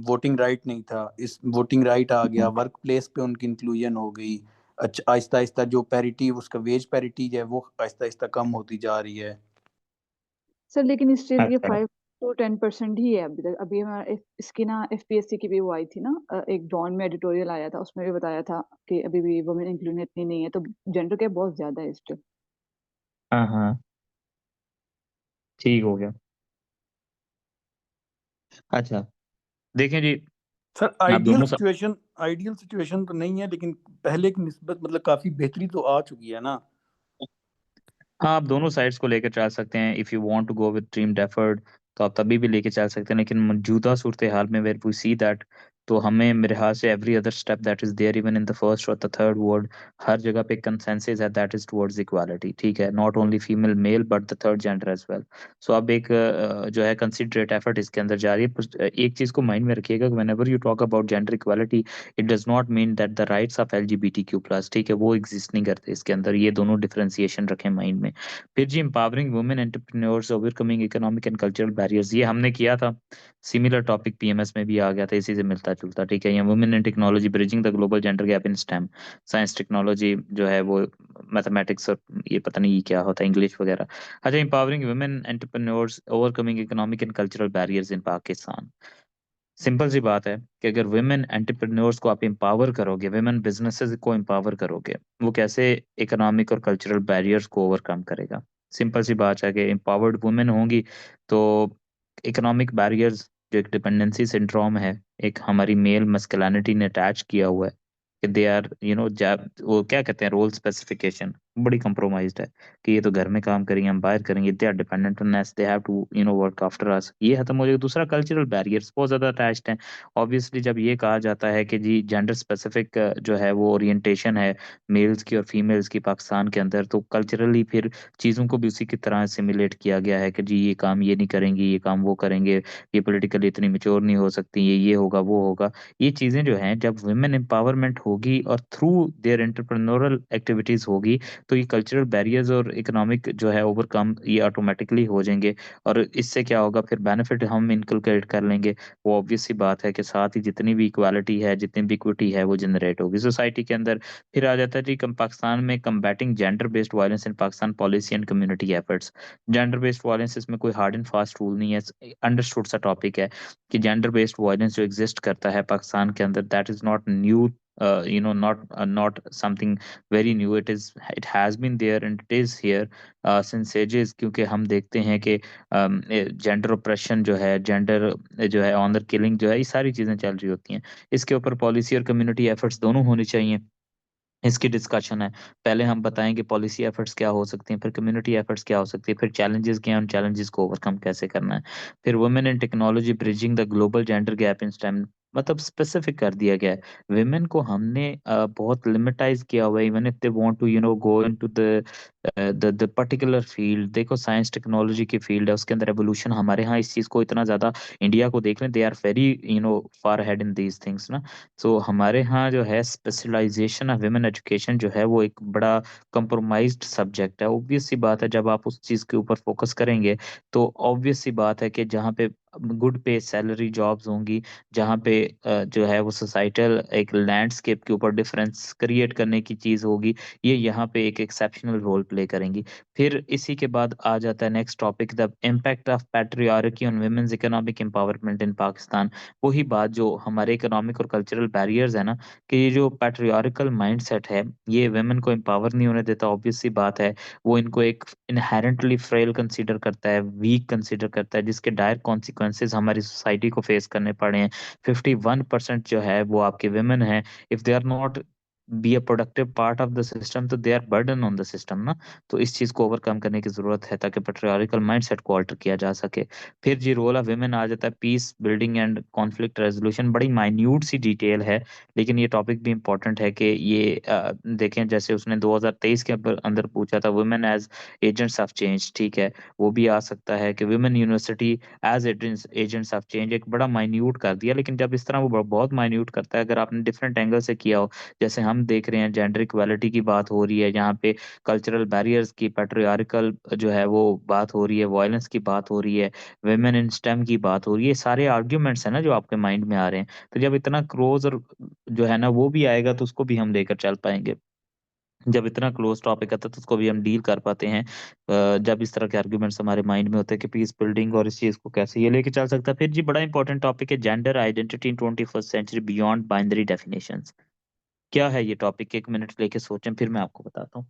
वोटिंग राइट नहीं था, इस वोटिंग राइट आ गया, वर्क प्लेस पे उनकी इंक्लूजन हो गई। अच्छा आहिस्ता आहिस्ता जो पैरिटी, उसका वेज पैरिटी है वो आहिस्ता आहिस्ता कम होती जा रही है। सर लेकिन स्टिल ये अच्छा 5 to 10% ही है अभी तक। अभी हमारा इसकी ना एफपीएससी की भी वो आई थी ना, एक डॉन में एडिटोरियल आया था, उसमें भी बताया था कि अभी भी वुमेन इंक्लूजन इतनी नहीं है, तो जेंडर गैप बहुत ज्यादा है स्टिल। हाँ हाँ, ठीक हो गया। अच्छा, देखें जी, सर आप दोनों सब, आइडियल सिचुएशन तो नहीं है, लेकिन पहले की निस्बत मतलब काफ़ी बेहतरी तो आ चुकी है ना। हाँ, आप दोनों साइड्स को लेकर चल सकते हैं। If you want to go with dream deferred तो आप तभी भी लेके चल सकते हैं, लेकिन मौजूदा सूरत हाल में वेयर वी सी दैट, तो हमें मेरे ख्याल से every other step that is there even in the first और द थर्ड वर्ड, हर जगह पे कंसेंसस है दैट इज़ टुवर्ड्स इक्वालिटी। ठीक है, not only female male but the third gender as well. So अब एक जो है कंसिडरेट एफर्ट इसके अंदर जारी है। एक चीज़ को माइंड में रखिएगा, whenever you talk about gender equality, it does not mean that the rights of LGBTQ+, ठीक है, वो एग्जिस्ट नहीं करते इसके अंदर। ये दोनों डिफरेंशिएशन रखें माइंड में। फिर जी, empowering women entrepreneurs, overcoming economic and cultural barriers, ये हमने किया था। सिमिलर टॉपिक पीएमएस में भी आ गया था, इसी से मिलता जुलता। ठीक है, या women in technology bridging the global gender gap in stem, science technology जो है वो, मैथमेटिक्स और ये पता नहीं ये क्या होता है, इंग्लिश वगैरह। अच्छा, empowering women entrepreneurs, overcoming economic and cultural barriers in Pakistan. Simple सी बात है कि अगर वुमेन एंटरप्रेन्योर्स को आप एम्पावर करोगे, वुमेन बिजनेसेस को एम्पावर करोगे, वो कैसे इकोनॉमिक और कल्चरल बैरियर्स को ओवरकम करेगा? सिंपल सी बात है कि एम्पावर्ड वुमेन होंगी तो इकोनॉमिक बैरियर्स, जो एक डिपेंडेंसी सिंड्रोम है, एक हमारी मेल मस्कुलिनिटी ने अटैच किया हुआ है कि दे आर वो क्या कहते हैं, रोल स्पेसिफिकेशन बड़ी कंप्रोमाइज्ड है कि ये तो घर में काम करेंगे, हम बाहर करेंगे, they are dependent on us, they have to work after us. ये खत्म हो जाएगा। दूसरा, कल्चरल बैरियर्स बहुत ज्यादा अटैच्ड हैं। ऑब्वियसली जब ये कहा जाता है कि जी जेंडर स्पेसिफिक जो है वो ओरिएंटेशन है मेल्स की और फीमेल्स की पाकिस्तान के अंदर, तो कल्चरली फिर चीज़ों को भी उसी की तरह सिमुलेट किया गया है कि जी ये काम ये नहीं करेंगी, ये काम वो करेंगे, ये पॉलिटिकली इतनी मेच्योर नहीं हो सकती, ये होगा वो होगा। ये चीज़ें जो हैं, जब वुमेन एम्पावरमेंट होगी और थ्रू देयर एंटरप्रेन्योरल एक्टिविटीज़ होगी, तो ये कल्चरल बैरियर्स और इकोनॉमिक जो है ओवरकम ये ऑटोमेटिकली हो जाएंगे। और इससे क्या होगा, फिर बेनिफिट हम इनकलकेट कर लेंगे। वो ऑब्वियस सी बात है कि साथ ही जितनी भी इक्वालिटी है, जितनी भी इक्विटी है, वो जनरेट होगी सोसाइटी के अंदर। फिर आ जाता है जी पाकिस्तान में combating gender based violence in Pakistan policy and community efforts. Gender based violence, इसमें कोई हार्ड एंड फास्ट रूल नहीं है, अंडरस्टूड सा टॉपिक है कि जेंडर बेस्ड वायलेंस जो एग्जिस्ट करता है पाकिस्तान के अंदर, that is not new, not something very new. It has been there and it is here since ages, क्योंकि हम देखते हैं कि जेंडर ऑपरेशन जो है, जेंडर जो है ऑनर किलिंग जो है, ये सारी चीजें चल रही होती हैं। इसके ऊपर पॉलिसी और कम्युनिटी एफर्ट्स दोनों होने चाहिए। इसकी डिस्कशन है। पहले हम बताएंगे पॉलिसी एफर्ट्स क्या हो सकती हैं, फिर कम्युनिटी एफर्ट्स क्या हो सकती है, फिर चैलेंजेस क्या हैं, उन चैलेंजेस को ओवरकम कैसे करना है। फिर women in technology bridging the global gender gap in stem, मतलब स्पेसिफिक कर दिया गया है। वुमेन को हमने बहुत लिमिटाइज किया हुआ है, even if they want to go into the particular field. देखो, साइंस टेक्नोलॉजी की फील्ड है, उसके अंदर एवोल्यूशन हमारे यहाँ इस चीज़ को इतना ज़्यादा, इंडिया को देख लें, they are very far head in these things ना। सो हमारे यहाँ जो है स्पेशलाइजेशन ऑफ विमेन एजुकेशन जो है वो एक बड़ा कंप्रोमाइज्ड सब्जेक्ट है। ऑब्वियस सी बात है, जब आप उस चीज़ के ऊपर फोकस करेंगे तो ऑब्वियस सी बात है कि जहाँ पे गुड पे सैलरी जॉब्स होंगी, जहाँ पे जो है वो सोसाइटल एक लैंडस्केप के ऊपर डिफरेंस क्रिएट करने की चीज़ होगी, ये यहाँ पे एक एक्सेप्शनल रोल प्ले करेंगी। फिर इसी के बाद आ जाता है next topic, the impact of patriarchy on women's economic empowerment in Pakistan. वही बात जो हमारे इकोनॉमिक और कल्चरल बैरियर्स है ना, कि ये जो पैट्रियार्कल माइंडसेट है ये वेमेन को एम्पावर नहीं होने देता। ऑब्वियस सी बात है, वो इनको एक इनहेरेंटली फ्रेल कंसीडर करता है, वीक कंसीडर करता है, जिसके डायरेक्ट कॉन्सिक्वेंसेज हमारी सोसाइटी को फेस करने पड़े हैं। 51% जो है वो आपके वेमेन है। If they are not be a productive part of the system तो they are burden on the system ना। तो इस चीज को ओवरकम करने की जरूरत है ताकि पेट्रियार्कल माइंडसेट को अल्टर किया जा सके। फिर जी रोल ऑफ वेमेन आ जाता है peace building and conflict resolution. बड़ी माइन्यूट सी डिटेल है, लेकिन ये टॉपिक भी इंपॉर्टेंट है कि ये देखें, जैसे उसने 2023 के अंदर पूछा था women as agents of change, ठीक है, वो भी आ सकता है कि women university as agents of change. एक बड़ा माइन्यूट कर दिया, लेकिन जब इस तरह वो बहुत माइन्यूट करता है, अगर आपने डिफरेंट एंगल से किया हो, जैसे हम देख रहे हैं जेंडर इक्वालिटी की बात हो रही है यहाँ पे, कल्चरल बैरियर्स की, पैट्रियार्कल जो है वो बात हो रही है, वायलेंस की बात हो रही है, वेमेन इन स्टेम की बात हो रही है, सारे आर्ग्यूमेंट्स है ना जो आपके माइंड में आ रहे हैं। तो जब इतना क्लोज और जो है ना वो भी आएगा तो उसको भी हम लेकर चल पाएंगे। जब इतना क्लोज टॉपिक आता है तो उसको भी हम डील कर पाते हैं। जब इस तरह के आर्ग्यूमेंट्स हमारे माइंड में होते हैं कि पीस बिल्डिंग और इस चीज को कैसे ये लेके चल सकता है। फिर जी बड़ा इंपॉर्टेंट टॉपिक है gender identity in 21st century beyond binary definitions. क्या है ये टॉपिक, 1 मिनट लेके सोचें फिर मैं आपको बताता हूँ।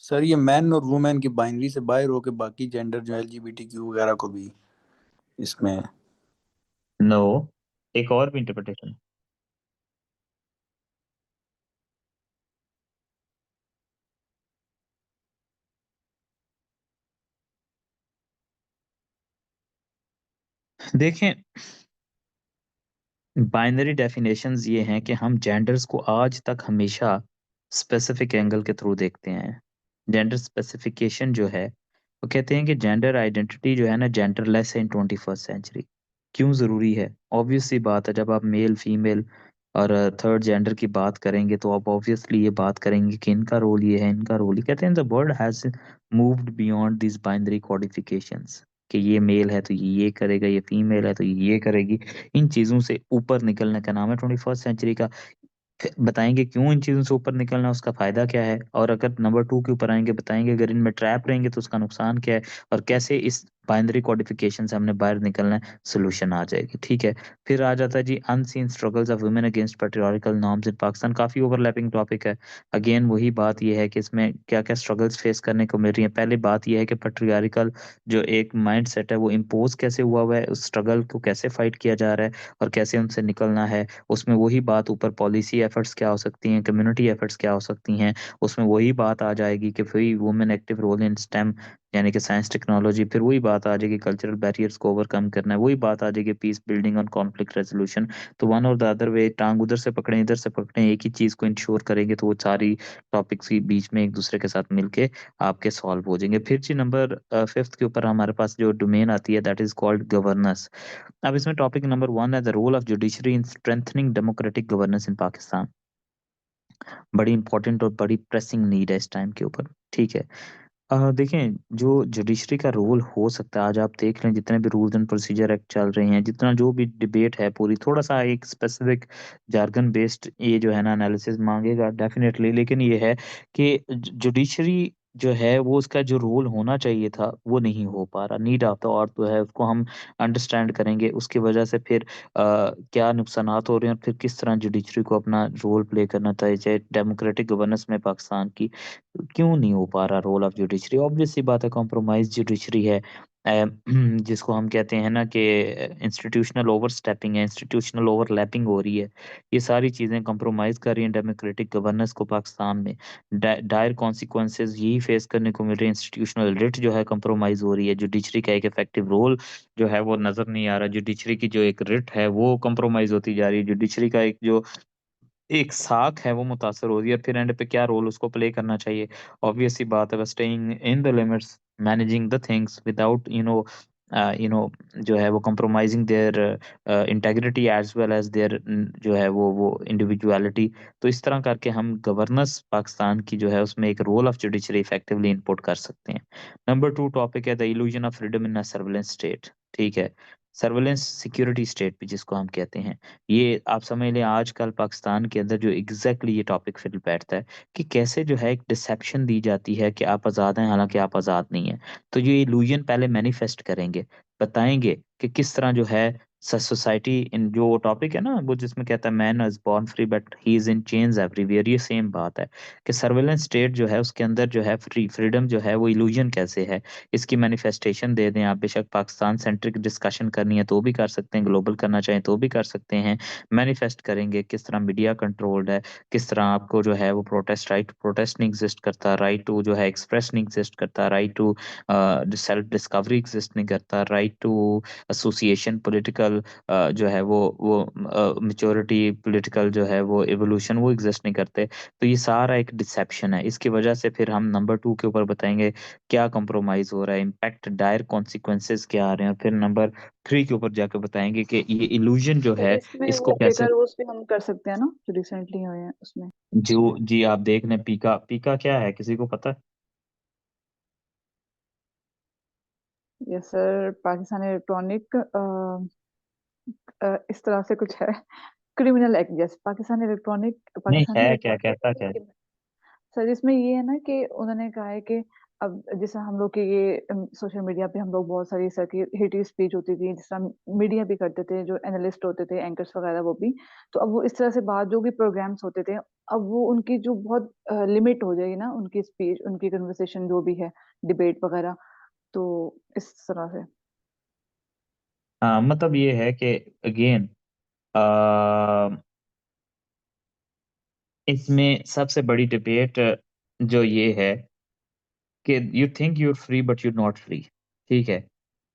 सर ये मैन और वुमेन की बाइनरी से बाहर होके बाकी जेंडर जो LGBTQ वगैरह को भी इसमें। नो, एक और भी इंटरप्रिटेशन। देखें, बाइनरी डेफिनेशंस ये हैं कि हम जेंडर्स को आज तक हमेशा स्पेसिफिक एंगल के थ्रू देखते हैं। जेंडर स्पेसिफिकेशन जो है वो कहते हैं कि जेंडर आइडेंटिटी जो है ना जेंडरलेस है इन 21st सेंचुरी। क्यों ज़रूरी है? ऑब्वियस सी बात है, जब आप मेल फीमेल और थर्ड जेंडर की बात करेंगे तो आप ऑब्वियसली ये बात करेंगे कि इनका रोल ये है, इनका रोल ये। कहते हैं the world has moved beyond this binary codifications, कि ये मेल है तो ये करेगा, ये फीमेल है तो ये करेगी। इन चीज़ों से ऊपर निकलने का नाम है 21st सेंचुरी का। बताएंगे क्यों इन चीज़ों से ऊपर निकलना, उसका फायदा क्या है, और अगर नंबर 2 के ऊपर आएंगे बताएंगे अगर इनमें ट्रैप रहेंगे तो उसका नुकसान क्या है, और कैसे इस बाइनरी कोडिफिकेशन से हमने बाहर निकलना है, सोल्यूशन आ जाएगी। ठीक है। फिर आ जाता है जी unseen struggles of women against patriarchal norms in Pakistan. काफी ओवरलैपिंग टॉपिक है। अगेन वही बात यह है कि इसमें क्या क्या स्ट्रगल्स फेस करने को मिल रही है। पहले बात यह है कि पेट्रियार्कल जो एक माइंड सेट है वो इम्पोज कैसे हुआ है, उस स्ट्रगल को कैसे फाइट किया जा रहा है और कैसे उनसे निकलना है। उसमें वही बात ऊपर पॉलिसी एफर्ट्स क्या हो सकती हैं, कम्युनिटी एफर्ट्स क्या हो सकती हैं। उसमें वही बात आ जाएगी कि फिर women active role in STEM यानी कि साइंस टेक्नोलॉजी। फिर वही बात आ जाएगी कल्चरल बैरियर्स को ओवरकम करना है। वही बात आ जाएगी पीस बिल्डिंग और कॉन्फ्लिक्ट रेजोल्यूशन। तो वन और द अदर वे, टांग उधर से पकड़े इधर से पकड़े, एक ही चीज को इंश्योर करेंगे तो वो सारी टॉपिक्स के बीच में एक दूसरे के साथ मिलके आपके सॉल्व हो जाएंगे। फिर जी नंबर 5th के ऊपर हमारे पास जो डोमेन आती है दैट इज कॉल्ड गवर्नेंस। अब इसमें टॉपिक नंबर 1 है the role of judiciary in strengthening democratic governance in Pakistan. बड़ी इंपॉर्टेंट और बड़ी प्रेसिंग नीड है इस टाइम के ऊपर। ठीक है। देखें, जो जुडिशरी का रोल हो सकता है, आज आप देख लें जितने भी रूल्स एंड प्रोसीजर एक्ट चल रहे हैं, जितना जो भी डिबेट है पूरी, थोड़ा सा एक स्पेसिफिक जार्गन बेस्ड ये जो है ना एनालिसिस मांगेगा डेफिनेटली। लेकिन ये है कि जुडिशरी जो है वो उसका जो रोल होना चाहिए था वो नहीं हो पा रहा। नीड ऑफ द और तो है, उसको हम अंडरस्टैंड करेंगे उसकी वजह से फिर क्या नुकसानात हो रहे हैं और फिर किस तरह जुडिशरी को अपना रोल प्ले करना चाहिए डेमोक्रेटिक गवर्नेंस में पाकिस्तान की। क्यों नहीं हो पा रहा रोल ऑफ जुडिशरी? ऑब्वियस सी बात है, कॉम्प्रोमाइज जुडिशरी है। जिसको हम कहते हैं ना कि इंस्टीट्यूशनल ओवरस्टेपिंग है, इंस्टीट्यूशनल ओवरलैपिंग हो रही है। ये सारी चीज़ें कॉम्प्रोमाइज़ कर रही हैं डेमोक्रेटिक गवर्नेंस को पाकिस्तान में। डायर कॉन्सिक्वेंसेज यही फेस करने को मिल रहे हैं। इंस्टीट्यूशनल रिट जो है कॉम्प्रोमाइज़ हो रही है। जुडिशरी का एक इफेक्टिव रोल जो है वो नज़र नहीं आ रहा। जुडिशरी की जो एक रिट है वो कॉम्प्रोमाइज़ होती जा रही है। जुडिशरी का एक जो एक साख है वो मुतासर हो रही है। फिर एंड पे क्या रोल उसको प्ले करना चाहिए? ऑब्वियस सी बात है, बस staying in the limits, managing the things without you know जो है वो compromising their integrity as well as their जो है वो इंडिविजुअलिटी। तो इस तरह करके हम गवर्नेंस पाकिस्तान की जो है उसमें एक role of judiciary effectively input कर सकते हैं। नंबर 2 टॉपिक है the illusion of freedom in a surveillance state. ठीक है। सर्वेलेंस सिक्योरिटी स्टेट भी जिसको हम कहते हैं, ये आप समझ लें आजकल पाकिस्तान के अंदर जो एग्जैक्टली ये टॉपिक फिर बैठता है कि कैसे जो है एक डिसेप्शन दी जाती है कि आप आज़ाद हैं हालांकि आप आज़ाद नहीं हैं। तो ये इल्यूजन पहले मैनिफेस्ट करेंगे, बताएंगे कि किस तरह जो है सोसाइटी इन जो टॉपिक है ना वो जिसमें कहता है man is born free but he is in change everywhere, ये सेम बात है कि सर्वेलेंस स्टेट जो है उसके अंदर जो है फ्रीडम जो है वो इल्यूजन कैसे है, इसकी मैनिफेस्टेशन दे दें। आप बेशक पाकिस्तान सेंट्रिक डिस्कशन करनी है तो भी कर सकते हैं, ग्लोबल करना चाहें तो भी कर सकते हैं। मैनिफेस्ट करेंगे किस तरह मीडिया कंट्रोल्ड है, किस तरह आपको जो है वो प्रोटेस्ट, राइट टू प्रोटेस्ट नहीं एग्जिस्ट करता, राइट टू जो है एक्सप्रेस नहीं एग्जिस्ट करता, right to self discovery exist नहीं करता, राइट टू एसोसिएशन पॉलिटिकल जो है वो मेच्योरिटी पॉलिटिकल जो है वो एवोल्यूशन वो एग्जिस्ट नहीं करते। तो ये सारा एक डिसेप्शन है। इसकी वजह से फिर हम नंबर 2 के ऊपर बताएंगे क्या कंप्रोमाइज हो रहा है, इम्पैक्ट डायर कॉन्सिक्वेंसेस क्या आ रहे हैं, और फिर नंबर 3 के ऊपर जाकर बताएंगे कि ये इल्यूजन जो सर है इसमें इसको वो कैसे। पेपर रूल्स भी हम कर सकते हैं ना जो रिसेंटली हुए हैं उसमें। जो जी आप देख लें, पीका पीका क्या है किसी को पता है? यस सर, पाकिस्तान इलेक्ट्रॉनिक इस तरह से कुछ है। क्रिमिनल एक्ट, यस, नहीं पाकिस्तानी है क्या, कहता क्या है? इलेक्ट्रॉनिक। सर इसमें ये है ना कि उन्होंने कहा है कि अब जैसे हम लोग के ये सोशल मीडिया पे हम लोग बहुत सारी सर की हेटी स्पीच होती थी, जिस तरह मीडिया भी करते थे, जो एनालिस्ट होते थे, एंकर्स वगैरह, वो भी। तो अब वो इस तरह से बात, जो भी प्रोग्राम्स होते थे, अब वो उनकी जो बहुत लिमिट हो जाएगी ना, उनकी स्पीच, उनकी कन्वर्सेशन जो भी है, डिबेट वगैरह। तो इस तरह से। हाँ मतलब ये है कि अगेन इसमें सबसे बड़ी डिबेट जो ये है कि you think you're free but you're not free. ठीक है,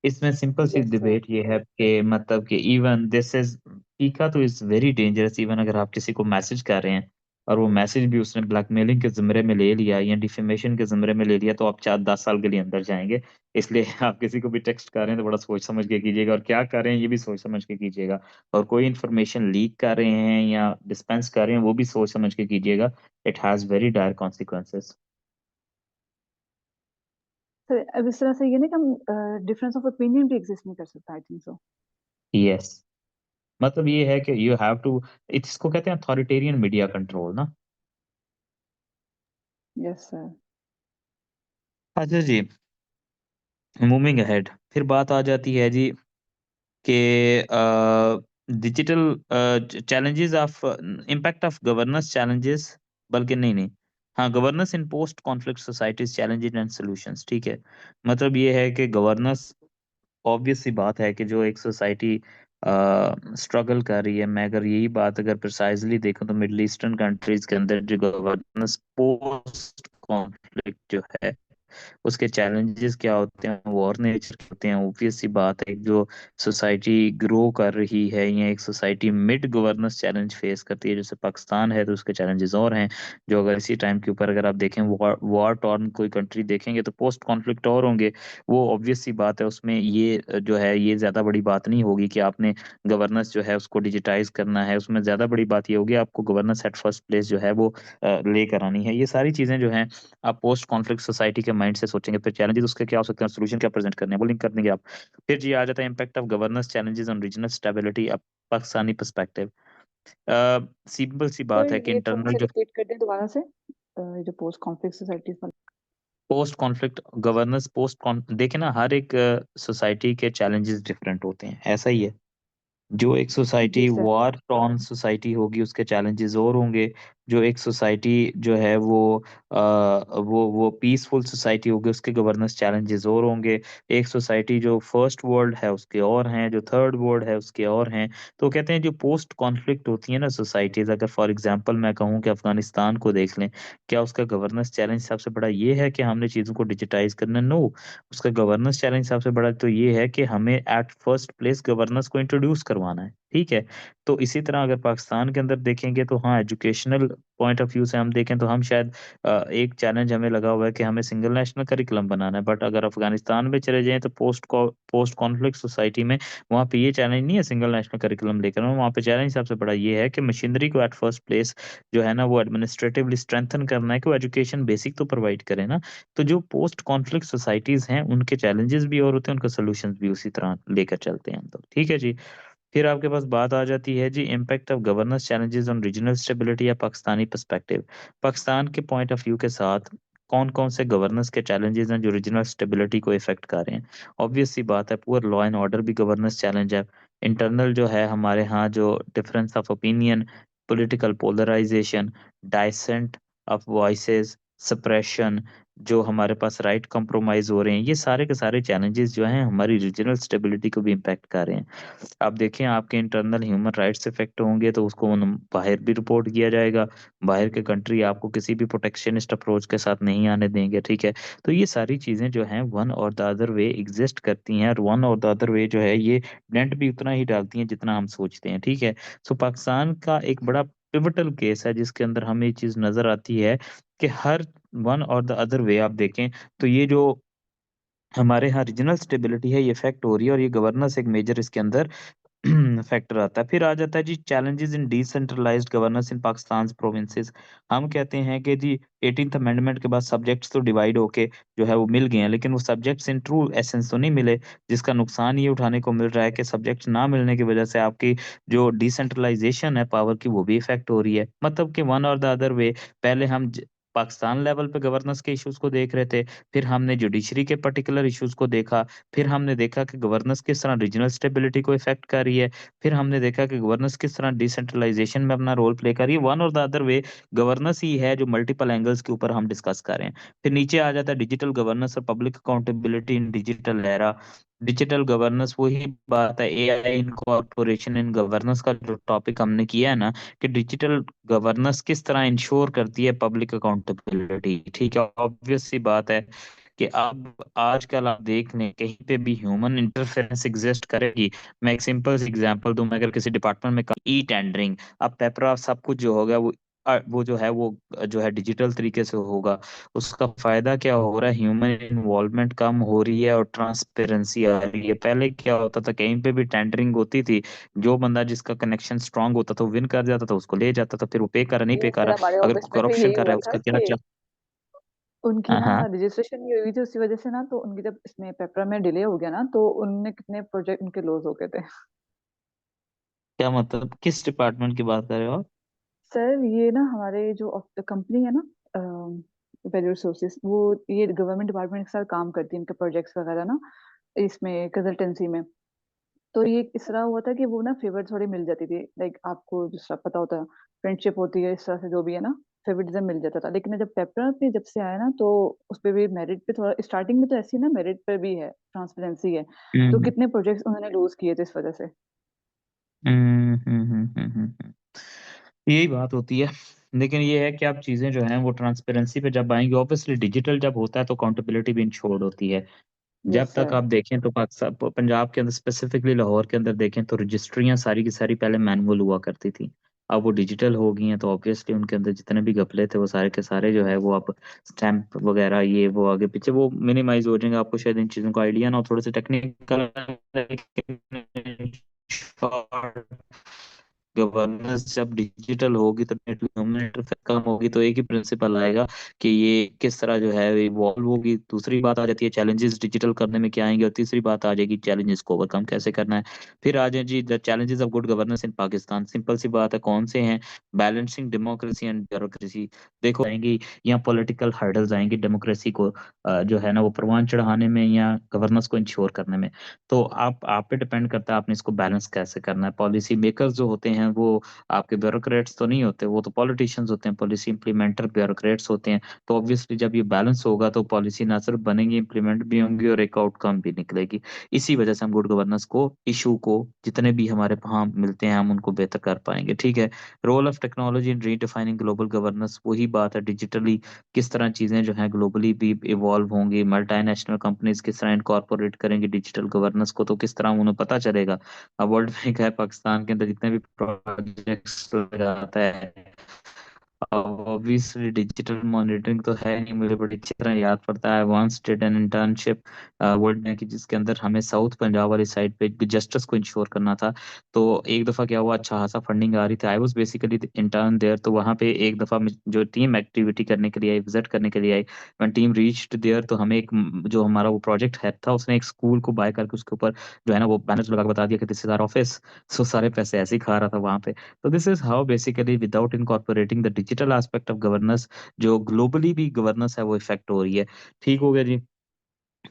इसमें सिंपल सी यस सर। डिबेट ये है कि मतलब कि इवन दिस इज पीका तो इज वेरी डेंजरस। इवन अगर आप किसी को मैसेज कर रहे हैं और वो मैसेज भी उसने ब्लैकमेलिंग के ज़मरे में ले लिया या डिफेमेशन के ज़मरे में ले लिया तो आप 4-10 साल के लिए अंदर जाएंगे। इसलिए आप किसी को भी टेक्स्ट कर रहे हैं तो बड़ा सोच समझ के कीजिएगा, और क्या कर रहे हैं ये भी सोच समझ के कीजिएगा, और कोई इन्फॉर्मेशन लीक कर रहे हैं या डिस्पेंस कर रहे हैं वो भी सोच समझ के कीजिएगा। It has very dire consequences. Sir अब इस तरह से ये ना कि हम डिफरेंस ऑफ ओपिनियन भी एग्जिस्ट नहीं कर सकता, आई थिंक सो। यस, मतलब ये है कि यू हैव टू, इसको कहते हैं अथॉरिटेरियन मीडिया कंट्रोल ना। Yes sir. अच्छा जी, मूविंग अहेड, फिर बात आ जाती है जी कि digital challenges of impact of governance challenges, बल्कि नहीं नहीं, हाँ, governance in post conflict societies challenges and solutions. ठीक है, मतलब ये है कि गवर्नेंस, ऑब्वियस सी बात है कि जो एक सोसाइटी स्ट्रगल कर रही है, मैं अगर यही बात अगर प्रिसाइजली देखूं तो मिडल ईस्टर्न कंट्रीज के अंदर जो गवर्नेंस पोस्ट कॉन्फ्लिक्ट जो है उसके चैलेंजेस क्या होते हैं, वॉर नेचर के होते हैं। ऑब्वियस सी बात है, जो सोसाइटी ग्रो कर रही है या एक society mid governance challenge face करती है जैसे पाकिस्तान है तो उसके चैलेंजेस और हैं। जो अगर इसी टाइम के ऊपर अगर आप देखें वॉर वॉर टॉर्न कोई कंट्री देखेंगे तो पोस्ट कॉन्फ्लिक्ट और होंगे। वो ऑब्वियस सी बात है, उसमें ये जो है ये ज़्यादा बड़ी बात नहीं होगी कि आपने गवर्नेंस जो है उसको डिजिटाइज करना है। उसमें ज़्यादा बड़ी बात ये होगी आपको गवर्नेंस एट फर्स्ट प्लेस जो है वो लेकर आनी है। ये सारी चीज़ें जो हैं आप पोस्ट कॉन्फ्लिक्ट सोसाइटी के माइंड से सोचेंगे, फिर चैलेंजेस उसके क्या हो सकते हैं, सोल्यूशन क्या प्रेजेंट करने हैं, वो लिंक कर देंगे आप। फिर जी आ जाता है impact of governance challenges on regional stability, अब पाकिस्तानी पर्सपेक्टिव। सिंपल सी तो बात है कि ये थोड़ा इंटरनल सा जो रिपीट कर दें दोबारा से, ये जो पोस्ट कॉन्फ्लिक्ट सोसाइटीज वाला। Post conflict governance post con देखे ना, हर एक सोसाइटी के चैलेंजेस डिफरेंट होते हैं, ऐसा ही है। जो एक जी society sir. War torn society होगी उसके चैलेंजेस और होंगे। जो एक सोसाइटी जो है वो पीसफुल सोसाइटी होगी उसके गवर्नेंस चैलेंजेस और होंगे। एक सोसाइटी जो फर्स्ट वर्ल्ड है उसके और हैं, जो थर्ड वर्ल्ड है उसके और हैं। तो कहते हैं जो पोस्ट कॉन्फ्लिक्ट होती है ना सोसाइटीज, अगर फॉर एग्जांपल मैं कहूँ कि अफगानिस्तान को देख लें, क्या उसका गवर्नेंस चैलेंज सबसे बड़ा ये है कि हमने चीज़ों को डिजिटाइज करना? नो, उसका गवर्नेंस चैलेंज सबसे बड़ा तो ये है कि हमें एट फर्स्ट प्लेस गवर्नेंस को इंट्रोड्यूस करवाना है। ठीक है। तो इसी तरह अगर पाकिस्तान के अंदर देखेंगे तो हाँ, एजुकेशनल पॉइंट ऑफ व्यू से हम देखें तो हम शायद एक चैलेंज हमें लगा हुआ है कि हमें सिंगल नेशनल करिकुलम बनाना है, बट अगर अफगानिस्तान में चले जाएं तो पोस्ट कॉन्फ्लिक्ट सोसाइटी में वहाँ पे ये चैलेंज नहीं है सिंगल नेशनल करिकुलम लेकर, वहाँ पे चैलेंज सबसे बड़ा ये है कि मशीनरी को एट फर्स्ट प्लेस जो है ना वो एडमिनिस्ट्रेटिवली स्ट्रेंथन करना है कि वो एजुकेशन बेसिक तो प्रोवाइड करे ना। तो जो पोस्ट कॉन्फ्लिक्ट सोसाइटीज हैं उनके चैलेंजेस भी और होते हैं, उनके सोल्यूशंस भी उसी तरह लेकर चलते हैं हम तो, ठीक है जी। फिर आपके पास बात आ जाती है जी impact of governance challenges on regional stability या पाकिस्तानी पर्सपेक्टिव। पाकिस्तान के पॉइंट ऑफ व्यू के साथ कौन कौन से गवर्नेंस के चैलेंजेस हैं जो रीजनल स्टेबिलिटी को इफेक्ट कर रहे हैं। ऑब्वियस सी बात है, पुअर लॉ एंड ऑर्डर भी गवर्नेंस चैलेंज है। इंटरनल जो है हमारे यहाँ जो difference of opinion, political polarisation, dissent of voices, suppression, जो हमारे पास राइट कंप्रोमाइज हो रहे हैं, ये सारे के सारे चैलेंजेस जो हैं हमारी रीजनल स्टेबिलिटी को भी इम्पैक्ट कर रहे हैं। आप देखें आपके इंटरनल ह्यूमन राइट्स इफेक्ट होंगे तो उसको बाहर भी रिपोर्ट किया जाएगा। बाहर के कंट्री आपको किसी भी प्रोटेक्शनिस्ट अप्रोच के साथ नहीं आने देंगे, ठीक है। तो ये सारी चीजें जो हैं वन और द अदर वे एग्जिस्ट करती हैं, और वन और द अदर वे जो है ये डेंट भी उतना ही डालती हैं जितना हम सोचते हैं, ठीक है। सो पाकिस्तान का एक बड़ा पिवटल केस है जिसके अंदर हमें ये चीज नजर आती है कि हर वन और द अदर वे आप देखें तो ये जो हमारे यहाँ रीजनल स्टेबिलिटी है ये इफेक्ट हो रही है, और ये गवर्नेंस एक मेजर इसके अंदर फैक्टर आता है। फिर आ जाता है जी challenges in decentralised governance in Pakistan provinces. हम कहते हैं कि जी 18th अमेंडमेंट के बाद सब्जेक्ट्स तो डिवाइड होके जो है वो मिल गए हैं, लेकिन वो सब्जेक्ट्स इन ट्रू एसेंस तो नहीं मिले, जिसका नुकसान ये उठाने को मिल रहा है कि सब्जेक्ट्स ना मिलने की वजह से आपकी जो डिसेंट्रलाइजेशन है पावर की वो भी इफेक्ट हो रही है। मतलब कि वन और द अदर वे, पहले हम पाकिस्तान लेवल पे गवर्नेंस के इश्यूज को देख रहे थे, फिर हमने जुडिशरी के पर्टिकुलर इश्यूज को देखा, फिर हमने देखा कि गवर्नेंस किस तरह रीजनल स्टेबिलिटी को इफेक्ट कर रही है, फिर हमने देखा कि गवर्नेंस किस तरह डिसेंट्रलाइजेशन में अपना रोल प्ले कर रही है। वन और द अदर वे गवर्नेंस ही है जो मल्टीपल एंगल्स के ऊपर हम डिस्कस कर रहे हैं। फिर नीचे आ जाता है डिजिटल गवर्नेंस और पब्लिक अकाउंटेबिलिटी इन डिजिटल एरा। डिजिटल गवर्नेंस वही बात है, एआई इनकॉर्पोरेशन इन गवर्नेंस का जो टॉपिक हमने किया है ना, कि डिजिटल गवर्नेंस किस तरह इंश्योर करती है पब्लिक अकाउंटेबिलिटी, ठीक है। ऑब्वियस सी बात है कि अब आजकल आप देख लें कहीं पे भी ह्यूमन इंटरफेरेंस एग्जिस्ट करेगी। मैं एक सिंपल सी एग्जांपल दूं, मैं अगर किसी डिपार्टमेंट में ई टेंडरिंग, अब पेपर सब कुछ जो होगा वो जो है वो जो है डिजिटल तरीके से होगा। उसका फायदा क्या हो रहा है, ह्यूमन इन्वॉल्वमेंट कम हो रही है और ट्रांसपेरेंसी आ रही है। पहले क्या होता था, कहीं पे भी टेंडरिंग होती थी, जो बंदा जिसका कनेक्शन स्ट्रांग होता था वो विन कर जाता था, उसको ले जाता था, फिर वो पे कर रहा नहीं पे ये कर सर रहा, हमारे अगर ऑफिस में भी करप्शन यही कर रहा हुआ है था उसका क्या कि क्या। उनकी हाँ ना हाँ। रजिस्ट्रेशन नहीं हुई थी उसकी वजह से ना, तो उनकी जब इसमें पेपर में डिले हो गया ना, तो उनने कितने प्रोजेक्ट उनके लॉस हो गए थे। क्या मतलब किस डिपार्टमेंट की बात कर रहे हो आप? सर ये ना हमारे जो कंपनी है ना, वैल्यू रिसोर्सेज, वो ये गवर्नमेंट डिपार्टमेंट के साथ काम करती है, इनके प्रोजेक्ट्स वगैरह ना, इसमें कंसल्टेंसी में। तो ये इस तरह हुआ था कि वो ना फेवर थोड़ी मिल जाती थी, लाइक आपको जिस तरह पता होता है, फ्रेंडशिप होती है इस तरह से जो भी है ना, फेवरिज्म मिल जाता था। लेकिन जब पेपर पे जब से आया ना, तो उस पे भी मेरिट पे थोड़ा स्टार्टिंग में तो ऐसी ना, मेरिट पे भी है, ट्रांसपेरेंसी है, तो हम्म कितने प्रोजेक्ट्स उन्होंने लूज किए थे इस वजह से। यही बात होती है। लेकिन ये है कि आप चीजें जो हैं वो ट्रांसपेरेंसी पे जब आएंगी, ऑब्वियसली डिजिटल जब होता है तो अकाउंटेबिलिटी भी इंश्योर्ड होती है। जब यस तक सर। आप देखें तो पाकिस्तान पंजाब के अंदर स्पेसिफिकली लाहौर के अंदर देखें तो रजिस्ट्रियां सारी की सारी पहले मैनुअल हुआ करती थी, अब वो डिजिटल हो गई हैं, तो ऑब्वियसली उनके अंदर जितने भी घपले थे वो सारे के सारे जो है वो अब स्टैंप वगैरह ये वो आगे पीछे वो मिनिमाइज हो जाएंगे। आपको शायद इन चीज़ों का आइडिया ना हो, थोड़े से टेक्निकल, गवर्नेंस जब डिजिटल होगी तो नेट ह्यूमन इंटरफेस कम होगी, तो एक ही प्रिंसिपल आएगा कि ये किस तरह जो है इवॉल्व होगी। दूसरी बात आ जाती है चैलेंजेस डिजिटल करने में क्या आएंगे, और तीसरी बात आ जाएगी चैलेंजेस को ओवरकम कैसे करना है। फिर आ जाए जी the challenges of good governance in Pakistan. Simple सी बात है, कौन से हैं? Balancing democracy and bureaucracy. देखो आएंगी, या पॉलिटिकल हर्डल्स आएंगी डेमोक्रेसी को जो है ना वो परवान चढ़ाने में या गवर्नेंस को इंश्योर करने में। तो आप पे डिपेंड करता है आपने इसको बैलेंस कैसे करना है। पॉलिसी मेकर्स जो होते हैं हैं वो आपके ब्यूरोक्रेट्स तो नहीं होते, वो तो पॉलिटिशियंस होते हैं, पॉलिसी इंप्लीमेंटर ब्यूरोक्रेट्स होते हैं। तो ऑब्वियसली जब ये बैलेंस होगा तो पॉलिसी ना सिर्फ बनेगी, इंप्लीमेंट भी होंगी और एक आउटकम भी निकलेगी। इसी वजह से हम गुड गवर्नेंस को, इशू को, जितने भी हमारे वहाँ मिलते हैं हम उनको बेहतर कर पाएंगे। ठीक है। Role of technology in redefining global governance, वही बात है, डिजिटली किस तरह चीजें जो हैं ग्लोबली भी इवॉल्व होंगी, मल्टीनेशनल कंपनीज किस तरह इनकॉर्पोरेट करेंगे डिजिटल गवर्नेंस को, तो किस तरह उन्हें पता चलेगा। अब वर्ल्ड बैंक है, पाकिस्तान के अंदर जितने भी प्रोजेक्ट्स लगाता है, ऑब्वियसली डिजिटल मॉनिटरिंग तो है नहीं, मुझे बड़ी अच्छी तरह याद पड़ता है once did an internship World Bank की, जिसके अंदर हमें साउथ पंजाब वाली साइड पे जस्टिस को इंश्योर करना था। तो एक दफा क्या हुआ, अच्छा खासा फंडिंग आ रही थी, I was basically intern there. तो वहाँ पे एक दफा जो टीम एक्टिविटी करने के लिए आई, विजिट करने के लिए आई, व्हेन टीम रीच्ड देयर, तो हमें एक जो हमारा वो प्रोजेक्ट हेड था उसने एक स्कूल को बाय करके उसके ऊपर जो है ना वो बैनर लगा के बता दिया कि दिस इज आवर ऑफिस। सो सारे पैसे ऐसे ही खा रहा था वहाँ पे। तो this is how basically without incorporating the digital aspect of governance, जो ग्लोबली भी गवर्नेंस है वो इफेक्ट हो रही है। ठीक हो गया जी।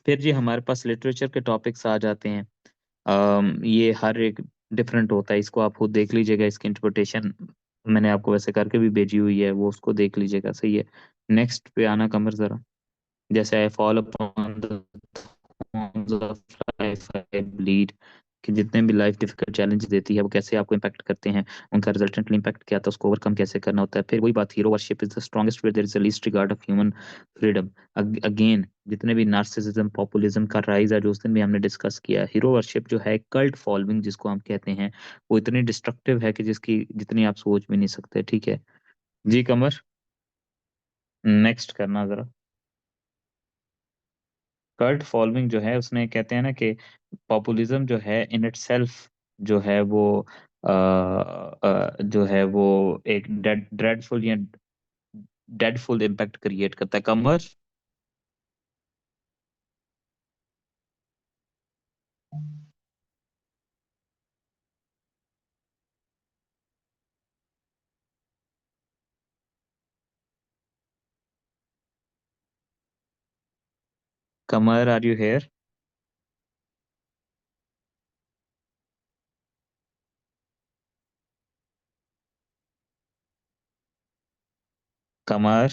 फिर जी हमारे पास लिटरेचर के टॉपिक्स आ जाते हैं। ये हर एक डिफरेंट होता है, इसको आप खुद देख लीजिएगा, इसकी इंटरप्रिटेशन मैंने आपको वैसे करके भी भेजी हुई है, वो उसको देख लीजिएगा। सही है। नेक्स्ट पे आना कमर जरा। जैसे I fall upon the thorns of life I bleed, कि जितने भी लाइफ डिफिकल्ट चैलेंज देती है वो कैसे आपको इम्पैक्ट करते हैं, उनका रिजल्टेंटली इम्पैक्ट क्या था, उसको ओवरकम कैसे करना होता है। फिर वही बात, hero worship is the strongest way there is the least regard of human freedom. Again जितने भी नार्सिसिज्म, पॉपुलिज्म का राइज है जो उस दिन भी हमने डिस्कस किया, हीरो वर्शिप जो है, कल्ट फॉलोइंग जिसको हम कहते हैं, वो इतनी डिस्ट्रक्टिव है कि जिसकी जितनी आप सोच भी नहीं सकते। ठीक है जी कमर, नेक्स्ट करना जरा। कल्ट फॉलोइंग जो है, उसने कहते हैं ना कि पॉपुलिज्म जो है इन इटसेल्फ जो है वो जो है वो एक ड्रेडफुल या डेडफुल इम्पैक्ट क्रिएट करता है। कमर, कमर आर यू हेयर? कमर,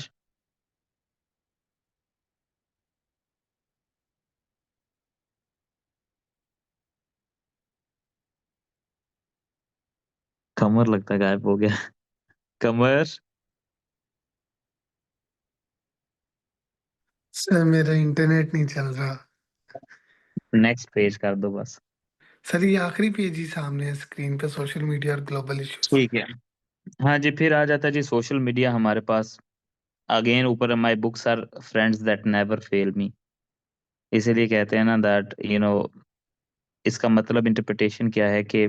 कमर लगता है गायब हो गया। कमर, सर मेरा इंटरनेट नहीं चल रहा। नेक्स्ट पेज कर दो बस। सर ये आखिरी पेज ही सामने है स्क्रीन पे, सोशल मीडिया और ग्लोबल इश्यूज। ठीक है। हाँ जी, फिर आ जाता है जी सोशल मीडिया हमारे पास। अगेन ऊपर my books are friends that never fail me, इसीलिए कहते हैं ना दैट इसका मतलब इंटरप्रिटेशन क्या है कि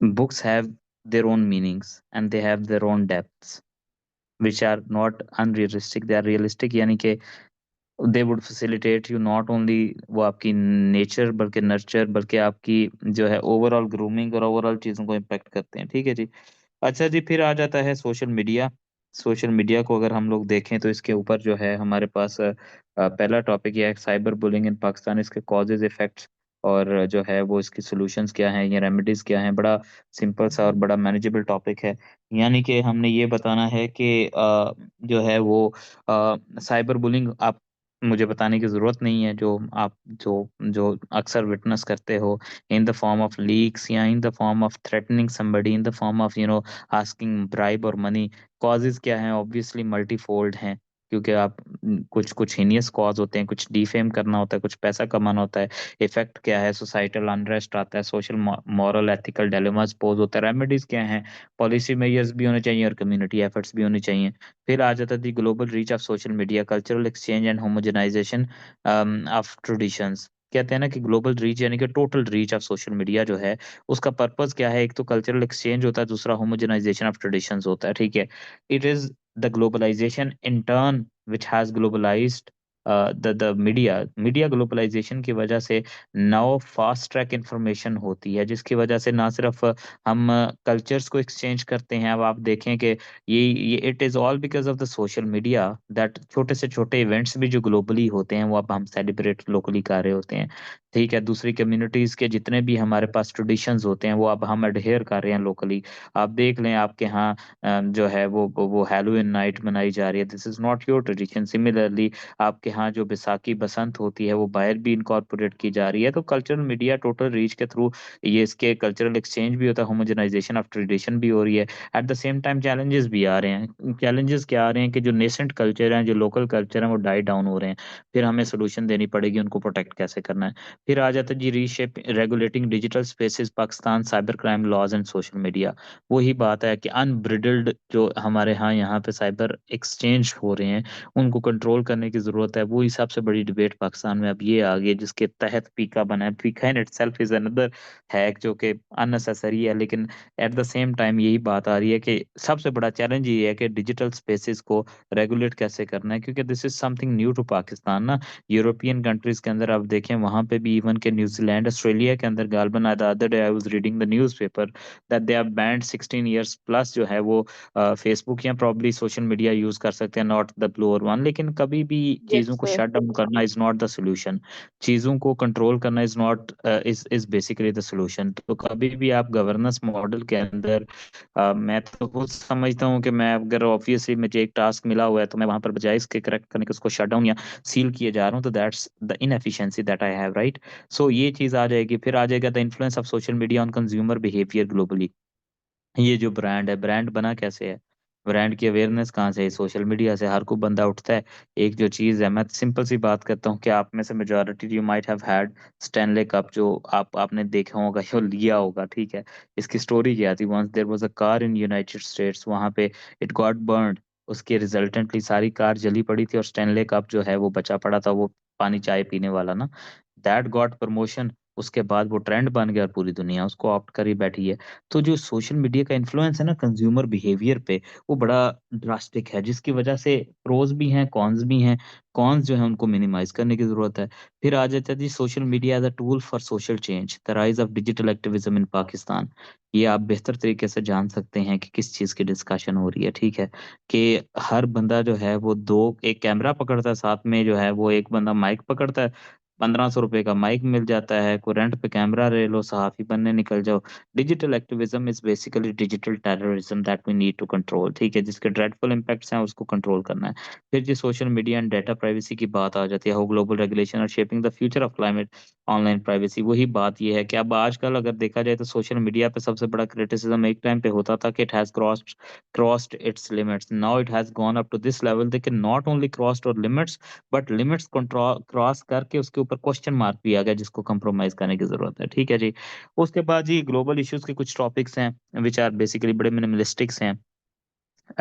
books have their own meanings and they have their own depths which are not unrealistic, they are realistic, यानी कि they would facilitate you not only वो आपकी नेचर बल्कि नर्चर, बल्कि आपकी जो है ओवरऑल ग्रूमिंग और ओवरऑल चीज़ों को इम्पेक्ट करते हैं। ठीक है जी। अच्छा जी, फिर आ जाता है सोशल मीडिया। सोशल मीडिया को अगर हम लोग देखें तो इसके ऊपर जो है हमारे पास पहला टॉपिक यह है साइबर बुलिंग इन पाकिस्तान, इसके कॉजेज इफेक्ट्स और जो है वो इसकी सॉल्यूशंस क्या हैं, ये रेमेडीज क्या हैं। बड़ा सिंपल सा और बड़ा मैनेजेबल टॉपिक है। यानी कि हमने ये बताना है कि जो है वो साइबर बुलिंग आप मुझे बताने की ज़रूरत नहीं है, जो आप जो जो अक्सर विटनेस करते हो in the form of leaks या in the form of threatening somebody, in the form of asking bribe और मनी। कॉजेज क्या हैं, ऑब्वियसली मल्टीफोल्ड हैं, क्योंकि आप कुछ कुछ हीनियस कॉज होते हैं, कुछ डिफेम करना होता है, कुछ पैसा कमाना होता है। इफेक्ट क्या है, सोसाइटल अनरेस्ट आता है, social moral ethical dilemmas pose होता है। रेमेडीज क्या हैं, पॉलिसी मेजर्स भी होने चाहिए और कम्युनिटी एफर्ट्स भी होने चाहिए। फिर आ जाता है global reach of social media, cultural exchange and homogenisation of traditions. कहते हैं ना कि ग्लोबल रीच यानी कि total reach of social media जो है उसका पर्पस क्या है, एक तो कल्चरल एक्सचेंज होता है, दूसरा होमोजेनाइजेशन ऑफ ट्रेडिशंस होता है। ठीक है। It is the globalisation in turn which has globalised the media globalisation की वजह से नाउ फास्ट ट्रैक इंफॉर्मेशन होती है, जिसकी वजह से ना सिर्फ हम कल्चर्स को एक्सचेंज करते हैं। अब आप देखें कि ये it is all because of the social media that छोटे से छोटे इवेंट्स भी जो ग्लोबली होते हैं वो अब हम सेलिब्रेट लोकली कर रहे होते हैं। ठीक है, दूसरी कम्युनिटीज के जितने भी हमारे पास ट्रेडिशंस होते हैं वो अब हम अडहेयर कर रहे हैं लोकली। आप देख लें आपके यहाँ जो है वो हैलोवीन नाइट मनाई जा रही है, this is not your tradition. Similarly आपके यहाँ जो बैसाखी बसंत होती है वो बाहर भी इनकॉर्पोरेट की जा रही है। तो कल्चरल मीडिया टोटल रीच के थ्रू ये इसके कल्चरल एक्सचेंज भी होता है, होमोजेनाइजेशन ऑफ ट्रेडिशन भी हो रही है। Eight the same time challenges भी आ रहे हैं। चैलेंजेस क्या आ रहे हैं कि जो नेसेंट कल्चर हैं, जो लोकल कल्चर हैं, वो डाई डाउन हो रहे हैं। फिर हमें सोल्यूशन देनी पड़ेगी उनको प्रोटेक्ट कैसे करना है। फिर आ जाता है जी reshape regulating digital spaces, Pakistan cyber crime laws and social media. वही बात है कि अनब्रिडल्ड जो हमारे यहाँ पे साइबर एक्सचेंज हो रहे हैं उनको कंट्रोल करने की जरूरत है। वो ही सबसे बड़ी डिबेट पाकिस्तान में अब ये आ गई है, जिसके तहत पीका बना है। पीका in itself is another hack जो कि अननेसेसरी है, लेकिन एट द सेम टाइम यही बात आ रही है कि सबसे बड़ा चैलेंज ये है कि डिजिटल स्पेसेस को रेगुलेट कैसे करना है, क्योंकि this is something new to Pakistan ना। यूरोपियन कंट्रीज के अंदर आप देखें वहां पे भी, इवन के न्यूजीलैंड ऑस्ट्रेलिया के अंदर गालबन the other day I was reading the newspaper that they are banned 16 years plus जो है वो फेसबुक या प्रॉब्ली सोशल मीडिया यूज कर सकते हैं, नॉट द ब्लोअर वन। लेकिन कभी भी यस चीजों को सर। शट डाउन करना इज नॉट द सोल्यूशन। चीजों को कंट्रोल करना is not is basically the solution. तो कभी भी आप गवर्नेंस मॉडल के अंदर मैं तो खुद समझता हूँ कि मैं अगर ऑब्वियसली मुझे एक टास्क मिला हुआ है तो मैं वहां पर बजाय इसके करेक्ट करने के उसको शट डाउन या सील किए जा रहा हूँ, तो that's the inefficiency that I have, right. So ये चीज आ जाएगी। फिर आ जाएगा the influence of social media on consumer behaviour globally. ये जो ब्रांड है, ब्रांड बना कैसे है? ब्रांड की अवेयरनेस कहाँ से है? सोशल मीडिया से। हर कोई बंदा उठता है, एक जो चीज है, मैं सिंपल सी बात करता हूँ कि आप में से majority you might have had Stanley cup, जो आपने देखा होगा या लिया होगा, ठीक है। इसकी स्टोरी क्या थी? Once there was a car in United States, वहां पे इट गॉट बर्न्ड। उसके रिजल्टेंटली सारी कार जली पड़ी थी और स्टैनले कप जो है वो बचा पड़ा था, वो पानी चाय पीने वाला ना। That got promotion. उसके बाद वो ट्रेंड बन गया और पूरी दुनिया उसको ऑप्ट कर ही बैठी है। तो जो सोशल मीडिया का इन्फ्लुएंस है ना कंज्यूमर बिहेवियर पे, वो बड़ा ड्रास्टिक है, जिसकी वजह से प्रोज भी हैं, कॉन्स भी हैं। कॉन्स जो है उनको मिनिमाइज करने की जरूरत है। फिर आ जाता है जी social media as a tool for social change, the rise of digital activism in Pakistan. ये आप बेहतर तरीके से जान सकते हैं कि किस चीज़ की डिस्कशन हो रही है, ठीक है। कि हर बंदा जो है वो दो एक कैमरा पकड़ता है, साथ में जो है वो एक बंदा माइक पकड़ता है। 1500 रुपए का माइक मिल जाता है, कोई रेंट पे कैमरा ले लो, सहाफी बनने निकल जाओ। Digital activism is basically digital terrorism that we need to control, ठीक है। जिसके ड्रेडफुल इम्पैक्ट्स हैं उसको कंट्रोल करना है। फिर जी social media and data privacy की बात आ जाती है, how global regulation are shaping the future of climate online privacy. वही बात ये है कि अब आजकल अगर देखा जाए तो सोशल मीडिया पे सबसे बड़ा क्रिटिसिज्म एक टाइम पे होता था कि it has crossed its limits. Now it has gone up to this level they can not only crossed our limits, but limits cross करके उसके ऊपर क्वेश्चन मार्क भी आ गया, जिसको कंप्रोमाइज करने की जरूरत है, ठीक है जी। उसके बाद जी ग्लोबल इश्यूज के कुछ टॉपिक्स हैं विच आर बेसिकली बड़े मिनिमलिस्टिक्स हैं।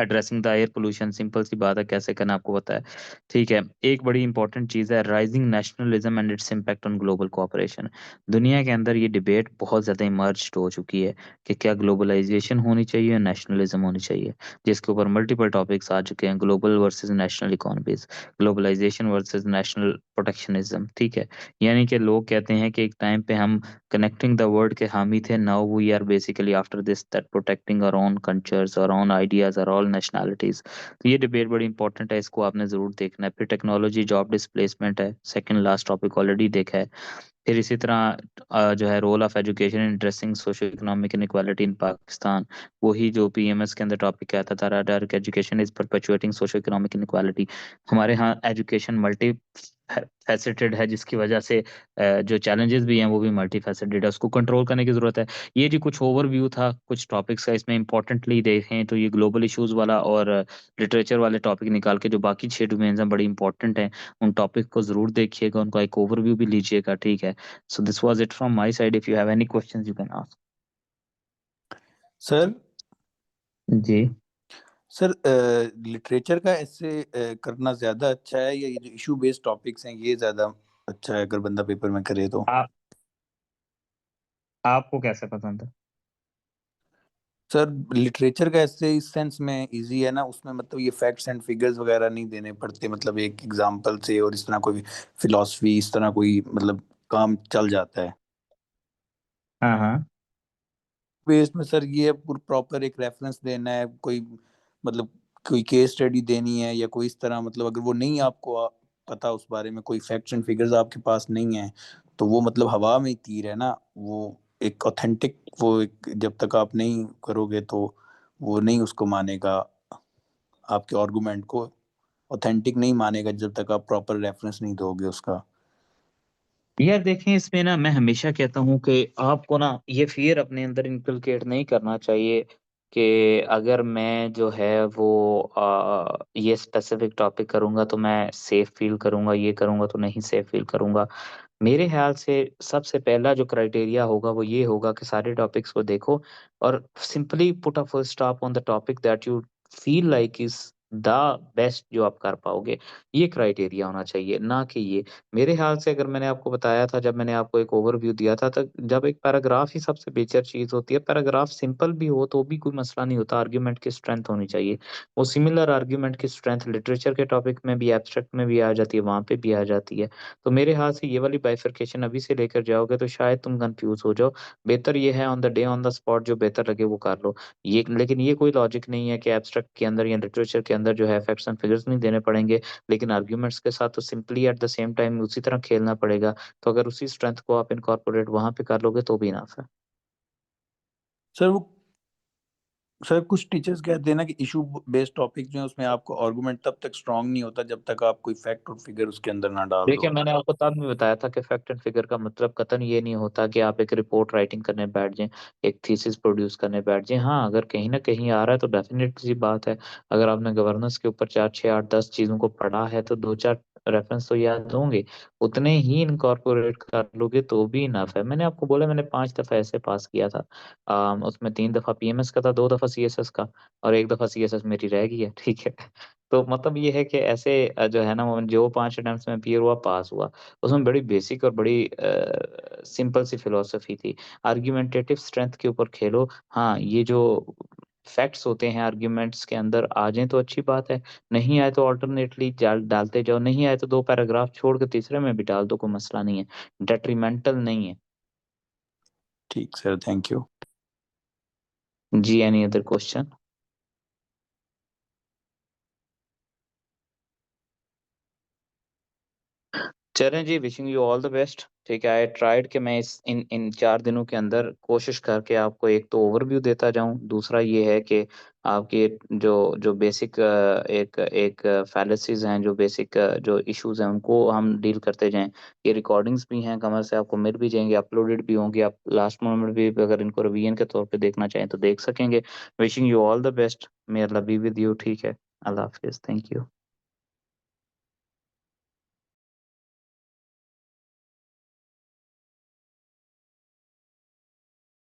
Addressing the air pollution, simple सी बात है, कैसे करना आपको पता है, ठीक है। एक बड़ी इंपॉर्टेंट चीज़ है rising nationalism and its impact on global cooperation. दुनिया के अंदर ये डिबेट बहुत ज़्यादा इमर्ज हो चुकी है कि क्या ग्लोबलाइजेशन होनी चाहिए या नेशनलिज्म होनी चाहिए, जिसके ऊपर मल्टीपल टॉपिक्स आ चुके हैं, global versus national economies, globalization versus national protectionism, ठीक है। यानी कि लोग कहते हैं कि एक टाइम पे हम कनेक्टिंग द वर्ल्ड के हामी थे, now we are basically after this that protecting our own cultures, our own ideas, our all nationalities. तो ये डिबेट बड़ी इंपॉर्टेंट है, इसको आपने जरूर देखना है। फिर टेक्नोलॉजी जॉब डिस्प्लेसमेंट है, सेकंड लास्ट टॉपिक ऑलरेडी देखा है। फिर इसी तरह जो है role of education in addressing socio economic inequality in Pakistan, वही जो पीएमएस के अंदर टॉपिक आता था, direct education is perpetuating socio economic inequality. हमारे यहाँ एजुकेशन मल्टी फैसेटेड है, जिसकी वजह से जो चैलेंजेस भी हैं वो भी मल्टी फैसेटेड है, उसको कंट्रोल करने की जरूरत है। ये जी कुछ ओवरव्यू था कुछ टॉपिक्स का। इसमें इंपॉर्टेंटली देखें तो ये ग्लोबल इश्यूज वाला और लिटरेचर वाले टॉपिक निकाल के जो बाकी 6 डोमेन्स हैं बड़ी इंपॉर्टेंट हैं, उन टॉपिक को जरूर देखिएगा, उनका एक ओवरव्यू भी लीजिएगा, ठीक है। So this was it from my side. If you have any questions, you can ask. Sir ji. Sir literature का ऐसे करना ज्यादा अच्छा है या ये जो इशू बेस्ड टॉपिक्स हैं ये ज्यादा अच्छा है अगर बंदा पेपर में करे तो? आप आपको कैसे पसंद है? सर लिटरेचर का ऐसे इस सेंस में इजी है ना, उसमें मतलब ये फैक्ट्स एंड फिगर्स वगैरह नहीं देने पड़ते, मतलब एक एग्जांपल से और इस तरह कोई फिलॉसफी इस तरह कोई मतलब काम चल जाता है। हाँ हाँ। बेस्ड में सर ये प्रॉपर एक रेफरेंस देना है, कोई मतलब कोई केस स्टडी देनी है या कोई इस तरह, मतलब अगर वो नहीं आपको पता उस बारे में, कोई फैक्ट्स एंड फिगर्स आपके पास नहीं है, तो वो मतलब हवा में ही तीर है ना, वो एक ऑथेंटिक, वो एक जब तक आप नहीं करोगे तो वो नहीं उसको मानेगा, आपके आर्गुमेंट को ऑथेंटिक नहीं मानेगा जब तक आप प्रॉपर रेफरेंस नहीं दोगे उसका। यार देखें, इसमें ना मैं हमेशा कहता हूँ कि आपको ना ये फियर अपने अंदर इनकलकेट नहीं करना चाहिए कि अगर मैं जो है वो ये स्पेसिफिक टॉपिक करूँगा तो मैं सेफ फील करूँगा, ये करूँगा तो नहीं सेफ फील करूँगा। मेरे ख्याल से सबसे पहला जो क्राइटेरिया होगा वो ये होगा कि सारे टॉपिक्स को देखो और simply put a full stop on the topic that you feel like is the best जो आप कर पाओगे। ये क्राइटेरिया होना चाहिए, ना कि ये। मेरे ख्याल से अगर मैंने आपको बताया था, जब मैंने आपको एक ओवरव्यू दिया था, तो जब एक पैराग्राफ ही सबसे बेहतर चीज़ होती है, पैराग्राफ सिंपल भी हो तो भी कोई मसला नहीं होता, आर्गुमेंट की स्ट्रेंथ होनी चाहिए। वो सिमिलर आर्गुमेंट की स्ट्रेंथ लिटरेचर के टॉपिक में भी, एब्स्ट्रैक्ट में भी आ जाती है, वहाँ पे भी आ जाती है। तो मेरे ख्याल से ये वाली बाइफरकेशन अभी से लेकर जाओगे तो शायद तुम कंफ्यूज हो जाओ। बेहतर ये है on the day on the spot जो बेहतर लगे वो कर लो। ये लेकिन ये कोई लॉजिक नहीं है कि एब्स्ट्रैक्ट के अंदर या लिटरेचर के अंदर जो है फैक्ट्स एंड फिगर्स नहीं देने पड़ेंगे, लेकिन आर्ग्यूमेंट्स के साथ तो simply eight the same time उसी तरह खेलना पड़ेगा। तो अगर उसी स्ट्रेंथ को आप इनकॉर्पोरेट वहाँ पे कर लोगे तो भी इनफ है। सर वो सर कुछ टीचर्स कहते हैं ना कि इशू बेस्ड टॉपिक जो है उसमें आपको आर्गुमेंट तब तक स्ट्रांग नहीं होता जब तक आप कोई फैक्ट और फिगर उसके अंदर ना डाल देखिए, दो। मैंने आपको तब भी बताया था कि फैक्ट एंड फिगर का मतलब कतई ये नहीं होता कि आप एक रिपोर्ट राइटिंग करने बैठ जाएं, एक थीसिस प्रोड्यूस करने बैठ जाएं। हाँ, अगर कहीं ना कहीं आ रहा है तो डेफिनेट सी बात है। अगर आपने गवर्नेंस के ऊपर 4 6 8 10 चीज़ों को पढ़ा है तो 2 4 रेफरेंस तो याद होंगे, उतने ही इनकॉर्पोरेट कर लोगे तो भी इनफ है। मैंने आपको बोला, मैंने 5 दफ़ा ऐसे पास किया था। उसमें 3 दफ़ा पीएमएस का था, 2 दफ़ा सीएसएस का, और 1 दफ़ा सीएसएस मेरी रह गई है। ठीक है। तो मतलब ये है कि ऐसे जो है ना, वो जो 5 अटेम्प्ट्स में अपीयर हुआ, पास हुआ। उसमें बड़ी बेसिक और बड़ी सिंपल सी फिलॉसफी थी। आर्गुमेंटेटिव स्ट्रेंथ के ऊपर खेलो। हाँ, ये जो फैक्ट्स होते हैं आर्गुमेंट्स के अंदर आ जाएँ तो अच्छी बात है, नहीं आए तो अल्टरनेटली जाल डालते जाओ, नहीं आए तो 2 पैराग्राफ छोड़ के तीसरे में भी डाल दो, कोई मसला नहीं है, डेट्रिमेंटल नहीं है। ठीक सर, थैंक यू। जी, एनी अदर क्वेश्चन? चलें जी, wishing you all the best. ठीक है, आई ट्राइड कि मैं इस इन 4 दिनों के अंदर कोशिश करके आपको एक तो ओवरव्यू देता जाऊँ, दूसरा ये है कि आपके जो जो बेसिक एक एक फैलेसीज़ हैं, जो बेसिक जो इश्यूज़ हैं, उनको हम डील करते जाएँ। ये रिकॉर्डिंग्स भी हैं, कमर से आपको मिल भी जाएँगी, अपलोडेड भी होंगी, आप लास्ट मोमेंट भी अगर इनको रिवीजन के तौर पे देखना चाहें तो देख सकेंगे। Wishing you all the best, may Allah be with you. ठीक है, अल्लाह हाफ़िज़, थैंक यू।